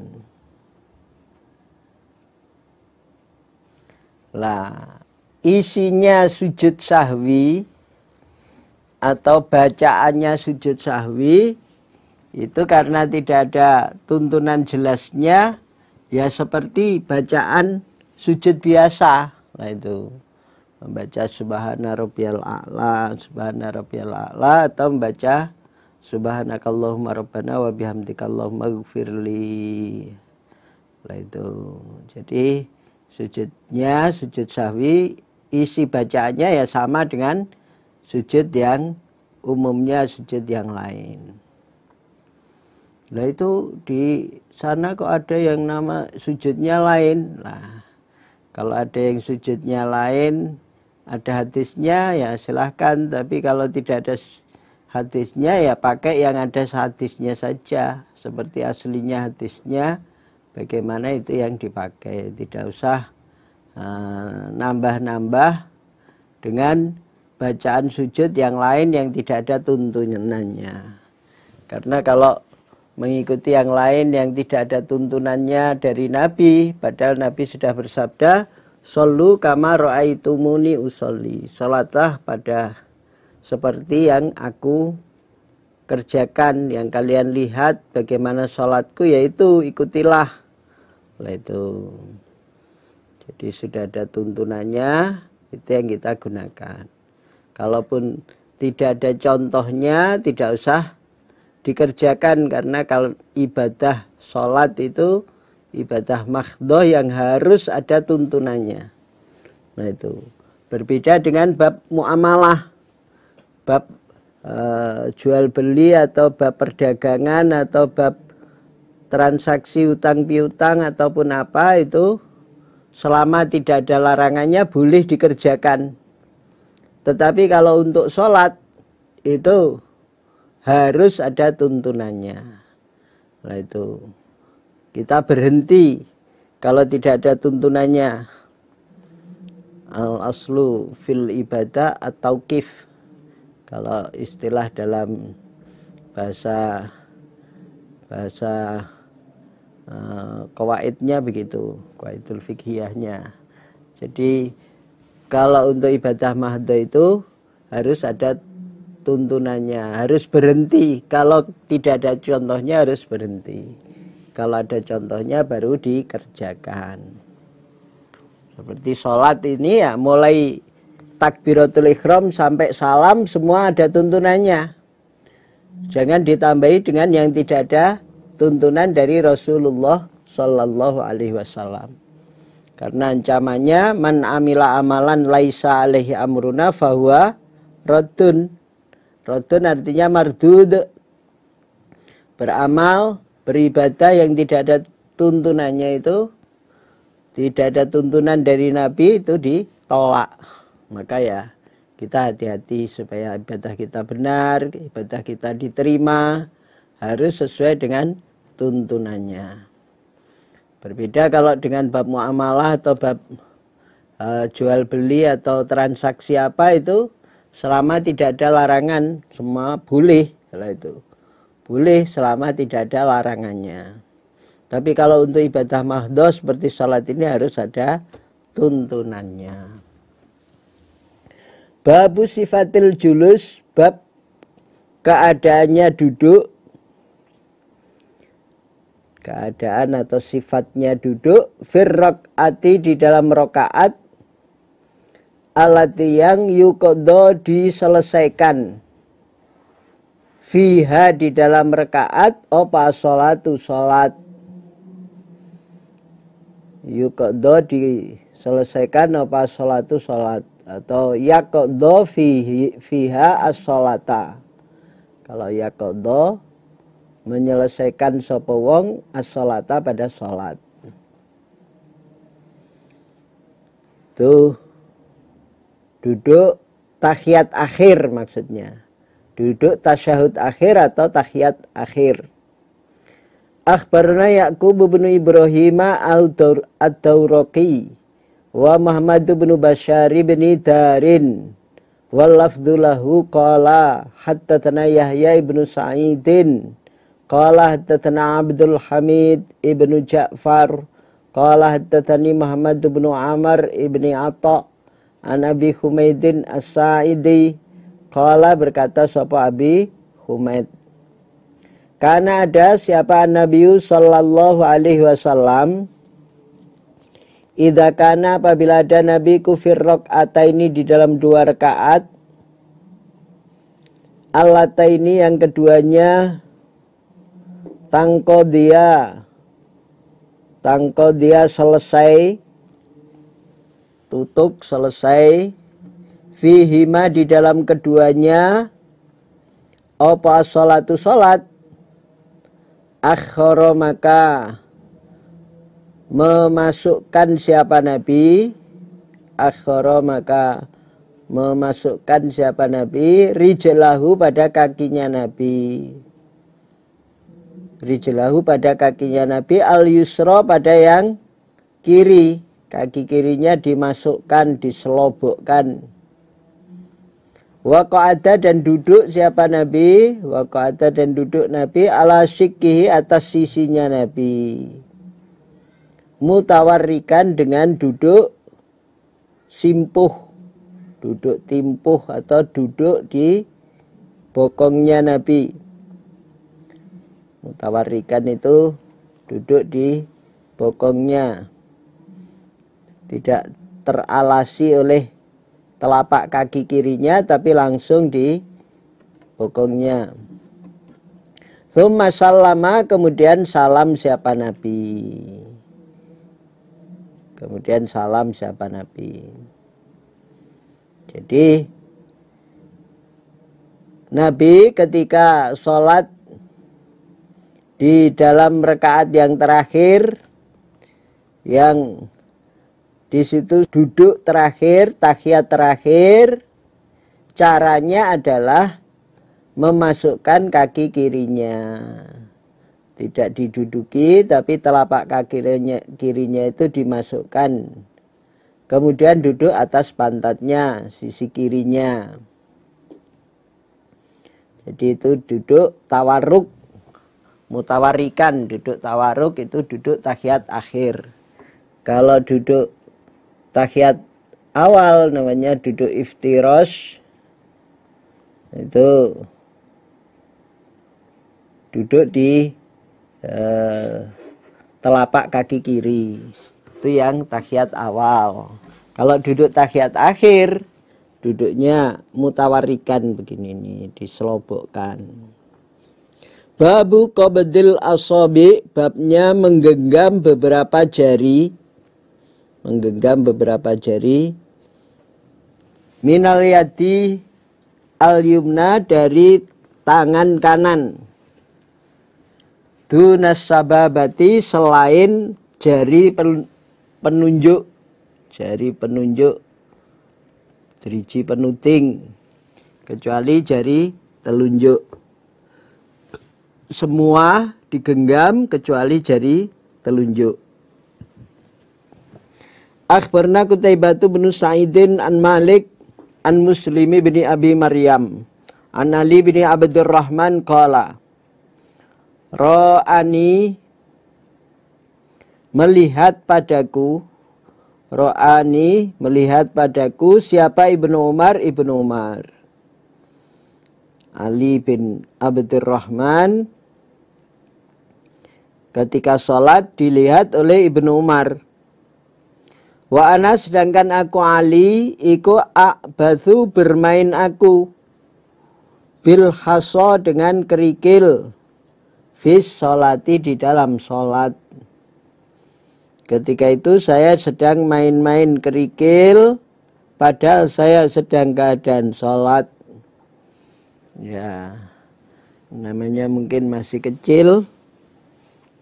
Lah, isinya sujud sahwi atau bacaannya sujud sahwi itu karena tidak ada tuntunan jelasnya, ya seperti bacaan sujud biasa. Nah, itu membaca subhana rabbiyal a'la, subhana rabbiyal a'la, atau membaca subhanakallahumma rabbana wa bihamdika allahumma ighfirli. Nah, itu. Jadi sujudnya, sujud sahwi, isi bacaannya ya sama dengan sujud yang umumnya, sujud yang lain. Nah, itu di sana kok ada yang nama sujudnya lain. Nah, kalau ada yang sujudnya lain, ada hadisnya ya silahkan. Tapi kalau tidak ada hadisnya ya pakai yang ada hadisnya saja. Seperti aslinya hadisnya, bagaimana itu yang dipakai, tidak usah nambah-nambah dengan bacaan sujud yang lain yang tidak ada tuntunannya. Karena kalau mengikuti yang lain yang tidak ada tuntunannya dari Nabi, padahal Nabi sudah bersabda, "Shollu kama ra'aitumuni usolli." Salatlah pada seperti yang aku kerjakan, yang kalian lihat bagaimana salatku, yaitu ikutilah. Nah, itu. Jadi sudah ada tuntunannya, itu yang kita gunakan. Kalaupun tidak ada contohnya, tidak usah dikerjakan, karena kalau ibadah sholat itu ibadah mahdhah yang harus ada tuntunannya. Nah, itu berbeda dengan bab muamalah, bab jual beli atau bab perdagangan atau bab transaksi utang piutang ataupun apa, itu selama tidak ada larangannya boleh dikerjakan. Tetapi kalau untuk sholat itu harus ada tuntunannya. Nah, itu kita berhenti kalau tidak ada tuntunannya. Al-aslu fil ibadah atau kif. Kalau istilah dalam bahasa qawaidnya begitu, qawaidul fiqhiyahnya. Jadi kalau untuk ibadah mahdhah itu harus ada tuntunannya, harus berhenti. Kalau tidak ada contohnya harus berhenti. Kalau ada contohnya baru dikerjakan. Seperti sholat ini ya, mulai takbiratul ihram sampai salam semua ada tuntunannya. Jangan ditambahi dengan yang tidak ada tuntunan dari Rasulullah Sallallahu Alaihi Wasallam. Karena ancamannya, man amila amalan laisa alaihi amruna fahuwa raddun. Raddun artinya mardud. Beramal, beribadah yang tidak ada tuntunannya itu, tidak ada tuntunan dari Nabi, itu ditolak. Maka ya kita hati-hati supaya ibadah kita benar, ibadah kita diterima, harus sesuai dengan tuntunannya. Berbeda kalau dengan bab muamalah atau bab jual beli atau transaksi apa itu, selama tidak ada larangan, semua boleh. Kalau itu boleh selama tidak ada larangannya. Tapi kalau untuk ibadah mahdhah seperti sholat ini harus ada tuntunannya. Babu sifatil julus, bab keadaannya duduk, keadaan atau sifatnya duduk, firraqati di dalam rakaat, alati yang yuqadha diselesaikan, fiha di dalam rakaat, apa sholatu sholat, yuqadha diselesaikan apa sholatu sholat, atau yaqadha fiha as-sholata. Kalau yaqadha menyelesaikan sapa wong as-sholata pada sholat. Tuh duduk tahiyat akhir maksudnya. Duduk tasyahud akhir atau tahiyat akhir. Akhbarana Ya'qub bin Ibrahim ad-Dawraqi wa Muhammad bin Bashar bin Darin wal lafdhu lahu qala haddatsana Yahya ibn Sa'idin qala haddatsana Abdul Hamid ibn Ja'far qala haddatsani Muhammad bin Amr ibn Atha an Abi Humaidin As-Sa'idi qala berkata sapa Abi Humaid, karena ada siapa Nabi sallallahu alaihi wasallam, idza kana apabila ada Nabi kufir rakaataini di dalam 2 rakaat, allataini yang keduanya, tangko dia selesai, tutuk selesai, fihima di dalam keduanya, apa sholatu sholat, akhara maka memasukkan siapa Nabi, akhara maka memasukkan siapa Nabi, rijlahu pada kakinya Nabi, rijlahu pada kakinya Nabi, al yusra pada yang kiri, kaki kirinya dimasukkan, diselobokkan. Wa qa'ada dan duduk siapa Nabi, wa qa'ada dan duduk Nabi ala syikkihi atas sisinya Nabi, mutawarrikan dengan duduk simpuh, duduk timpuh atau duduk di bokongnya Nabi. Mutawarrikan itu duduk di bokongnya, tidak teralasi oleh telapak kaki kirinya tapi langsung di bokongnya. Tsumma sallama, kemudian salam siapa Nabi. Kemudian salam siapa Nabi. Jadi Nabi ketika sholat di dalam rakaat yang terakhir, yang di situ duduk terakhir, tahiyat terakhir, caranya adalah memasukkan kaki kirinya. Tidak diduduki, tapi telapak kaki kirinya itu dimasukkan. Kemudian duduk atas pantatnya, sisi kirinya. Jadi itu duduk tawarruk, mutawarikan. Duduk tawarruk itu duduk tahiyat akhir. Kalau duduk tahiyat awal namanya duduk iftirash, itu duduk di telapak kaki kiri, itu yang tahiyat awal. Kalau duduk tahiyat akhir, duduknya mutawarikan begini nih, diselobokkan. Babu qabdil asabi, babnya menggenggam beberapa jari, menggenggam beberapa jari, minal yadi al yumna, dari tangan kanan, dunas sababati, selain jari penunjuk, jari penunjuk, driji penuting, kecuali jari telunjuk. Semua digenggam kecuali jari telunjuk. Akhbarna Qutaibah bin Sa'idin an Malik an Muslimi bin Abi Maryam an Ali bin Abdurrahman qala Ra'ani melihat padaku siapa Ibnu Umar Ali bin Abdurrahman ketika sholat dilihat oleh Ibnu Umar. Wa ana sedangkan aku Ali iku a'bathu bermain aku bil haso dengan kerikil fis sholati di dalam sholat. Ketika itu saya sedang main-main kerikil padahal saya sedang keadaan sholat. Ya, namanya mungkin masih kecil.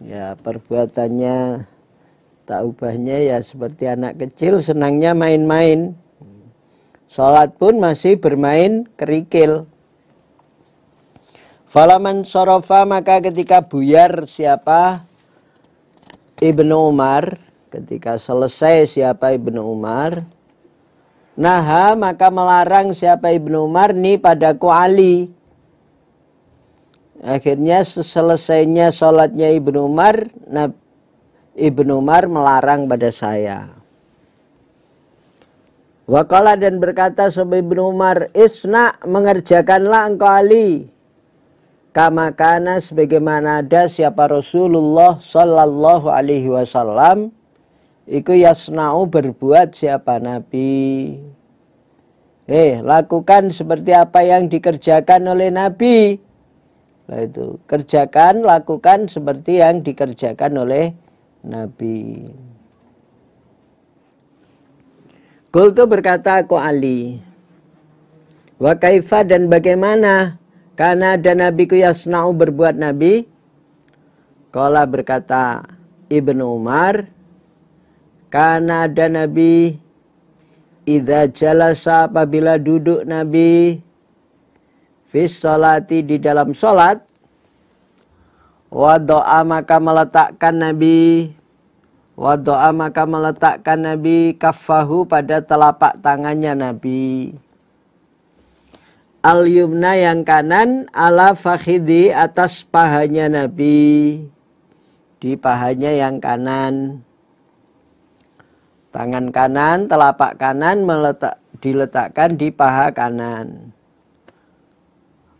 Ya, perbuatannya tak ubahnya ya seperti anak kecil, senangnya main-main. Sholat pun masih bermain kerikil. Falaman sorofa, maka ketika buyar siapa Ibnu Umar, ketika selesai siapa Ibnu Umar, naha maka melarang siapa Ibnu Umar ni padaku Ali. Akhirnya selesainya sholatnya Ibnu Umar, Ibnu Umar melarang pada saya. Waqala dan berkata sahabat Ibnu Umar, isna mengerjakanlah engkau Ali. Kama kana sebagaimana ada siapa Rasulullah sallallahu alaihi wasallam iku yasna'u berbuat siapa Nabi. Lakukan seperti apa yang dikerjakan oleh Nabi. Nah itu, lakukan seperti yang dikerjakan oleh Nabi. Qultu berkata aku Ali. Wa kaifa dan bagaimana karena ada nabiku yasna'u berbuat Nabi. Qala berkata Ibnu Umar, karena ada Nabi idza jalasa apabila duduk Nabi fis sholati di dalam sholat, wado'a maka meletakkan Nabi kaffahu pada telapak tangannya Nabi. Al-yumna yang kanan ala fakhidhi atas pahanya Nabi. Di pahanya yang kanan. Tangan kanan, telapak kanan diletakkan di paha kanan.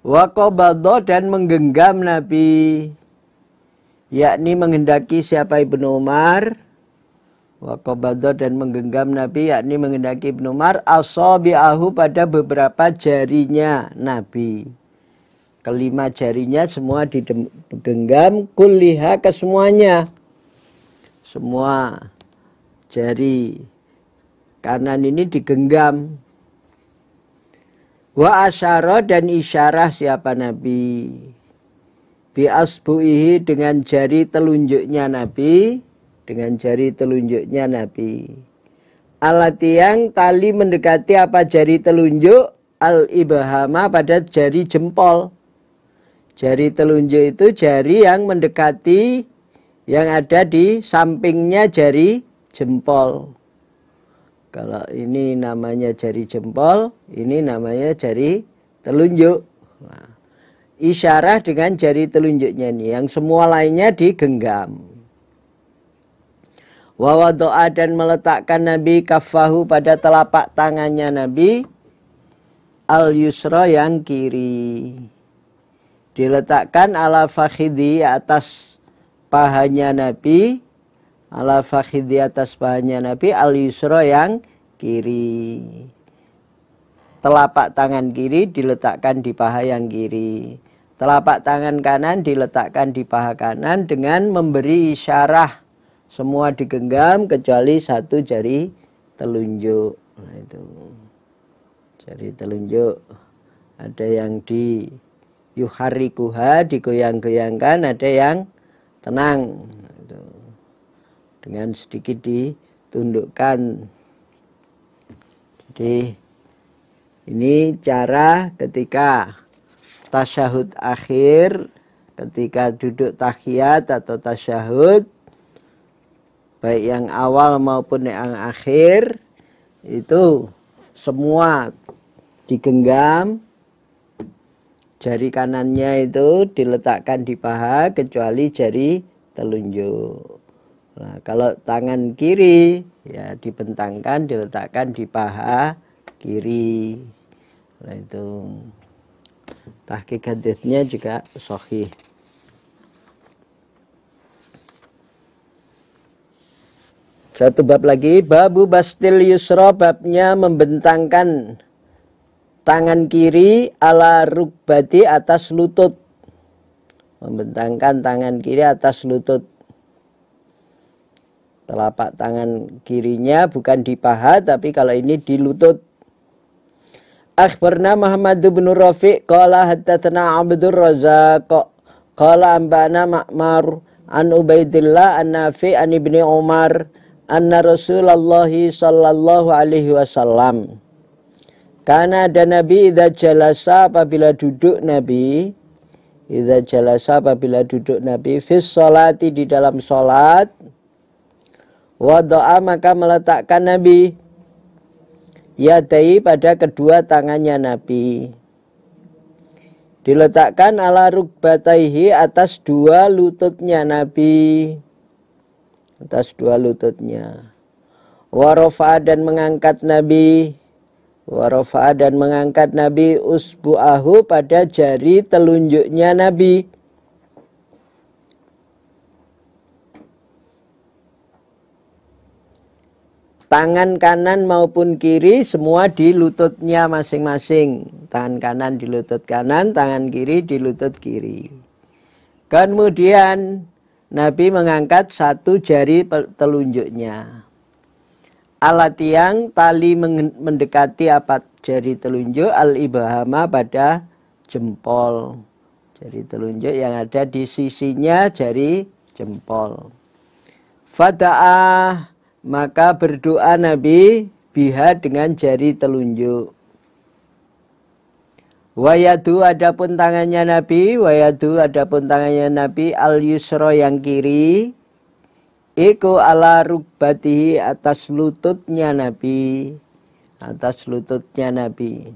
Wa qabadha dan menggenggam Nabi. Yakni menghendaki siapa Ibnu Umar. Wa qabadha dan menggenggam Nabi, yakni menghendaki Ibnu Umar asabi'ahu pada beberapa jarinya Nabi. Kelima jarinya semua digenggam, kulliha kesemuanya. Semua jari kanan ini digenggam. Wa asyara dan isyarah siapa Nabi. Bi asbu'ihi dengan jari telunjuknya Nabi. Dengan jari telunjuknya Nabi. Alati yang tali mendekati apa jari telunjuk? Al-ibhama pada jari jempol. Jari telunjuk itu jari yang mendekati, yang ada di sampingnya jari jempol. Kalau ini namanya jari jempol, ini namanya jari telunjuk. Nah, isyarah dengan jari telunjuknya ini, yang semua lainnya digenggam. Wa wado'a dan meletakkan Nabi kaffahu pada telapak tangannya Nabi al-yusra yang kiri. Diletakkan ala fakhidhi atas pahanya Nabi. Ala fakhidhi atas pahanya Nabi al-yusra yang kiri. Telapak tangan kiri diletakkan di paha yang kiri. Telapak tangan kanan diletakkan di paha kanan dengan memberi isyarah. Semua digenggam kecuali satu jari telunjuk. Nah itu. Jari telunjuk. Ada yang di yuharikuha, digoyang-goyangkan, ada yang tenang. Itu. Dengan sedikit ditundukkan. Jadi ini cara ketika tasyahud akhir, ketika duduk tahiyat atau tasyahud, baik yang awal maupun yang akhir itu semua digenggam, jari kanannya itu diletakkan di paha kecuali jari telunjuk. Nah, kalau tangan kiri ya dibentangkan, diletakkan di paha kiri. Nah, itu tahqiq hadisnya juga sahih. Satu bab lagi, babu bastil yusra, babnya membentangkan tangan kiri ala rukbati, atas lutut. Membentangkan tangan kiri atas lutut. Telapak tangan kirinya bukan di paha, tapi kalau ini di lutut. Akhbarna Muhammad bin Rafiq qala haddatsana Abdur Razzaq qala ambana Ma'mar an Ubaidillah an Nafi' an Ibni Umar anna Rasulullah sallallahu alaihi wasallam, karena ada Nabi idza jalasa, apabila duduk Nabi, idza jalasa, apabila duduk Nabi, fis sholati, di dalam sholat, wada'a, maka meletakkan Nabi yadai, pada kedua tangannya Nabi, diletakkan ala rukbataihi, atas dua lututnya Nabi, atas dua lututnya. Warafa'a, dan mengangkat Nabi, warafa'a, dan mengangkat Nabi usbu'ahu, pada jari telunjuknya Nabi. Tangan kanan maupun kiri semua di lututnya masing-masing. Tangan kanan di lutut kanan, tangan kiri di lutut kiri. Kemudian Nabi mengangkat satu jari telunjuknya. Alat yang tali mendekati apa jari telunjuk, al-ibhama, pada jempol. Jari telunjuk yang ada di sisinya jari jempol. Fada'ah, maka berdoa Nabi biha, dengan jari telunjuk. Wayadu, adapun tangannya Nabi, wayadu, adapun tangannya Nabi, al yusra, yang kiri, iku ala rukbatihi, atas lututnya Nabi, atas lututnya Nabi.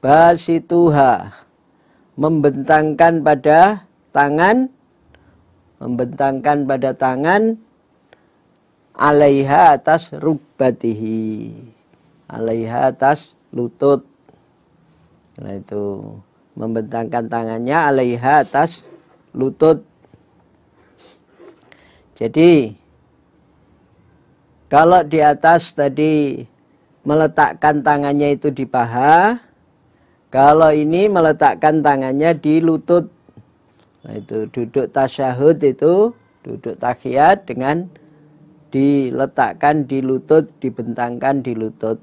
Basituha, membentangkan pada tangan, membentangkan pada tangan, alaiha, atas rukbatihi, alaiha, atas lutut. Nah, itu membentangkan tangannya alaiha, atas lutut. Jadi kalau di atas tadi meletakkan tangannya itu di paha, kalau ini meletakkan tangannya di lutut. Nah, itu duduk tasyahud, itu duduk tahiyat dengan diletakkan di lutut, dibentangkan di lutut.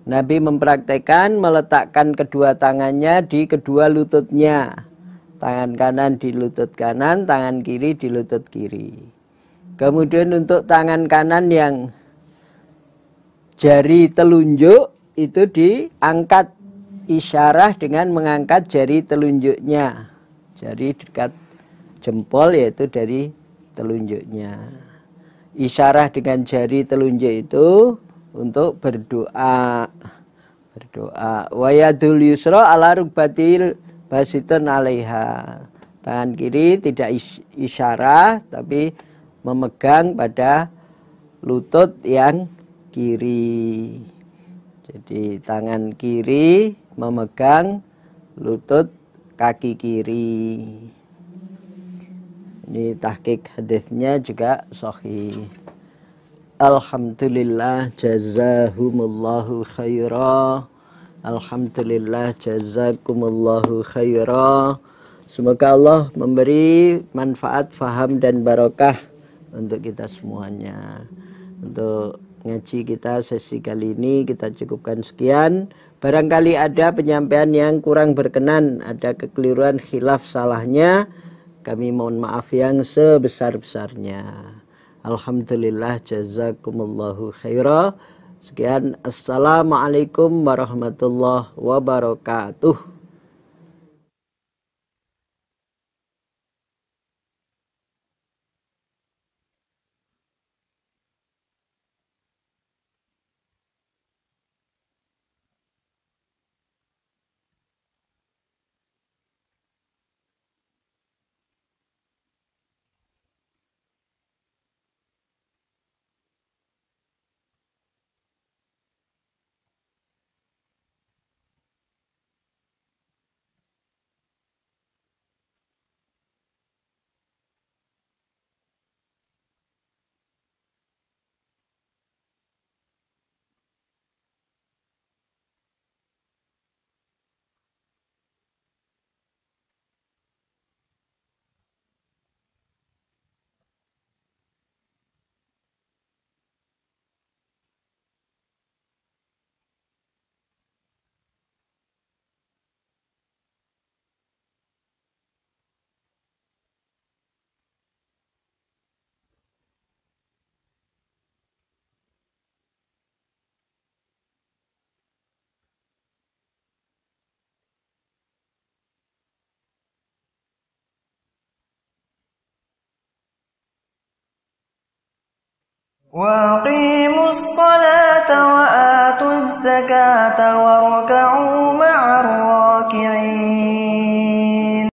Nabi mempraktekkan meletakkan kedua tangannya di kedua lututnya. Tangan kanan di lutut kanan, tangan kiri di lutut kiri. Kemudian untuk tangan kanan yang jari telunjuk itu diangkat, isyarah dengan mengangkat jari telunjuknya. Jari dekat jempol, yaitu dari telunjuknya. Isyarah dengan jari telunjuk itu untuk berdoa. Berdoa. Wa yadul yusra ala rukbatil basitun alaiha. Tangan kiri tidak isyarah, tapi memegang pada lutut yang kiri. Jadi tangan kiri memegang lutut kaki kiri. Ini tahqiq hadisnya juga sahih. Alhamdulillah, jazahumullahu khaira. Alhamdulillah, jazakumullahu khaira. Semoga Allah memberi manfaat, faham, dan barokah untuk kita semuanya. Untuk ngaji kita sesi kali ini kita cukupkan sekian. Barangkali ada penyampaian yang kurang berkenan, ada kekeliruan, khilaf, salahnya, kami mohon maaf yang sebesar-besarnya. Alhamdulillah, jazakumullahu khaira. Sekian, assalamualaikum warahmatullahi wabarakatuh. وأقيموا الصلاة وآتوا الزكاة واركعوا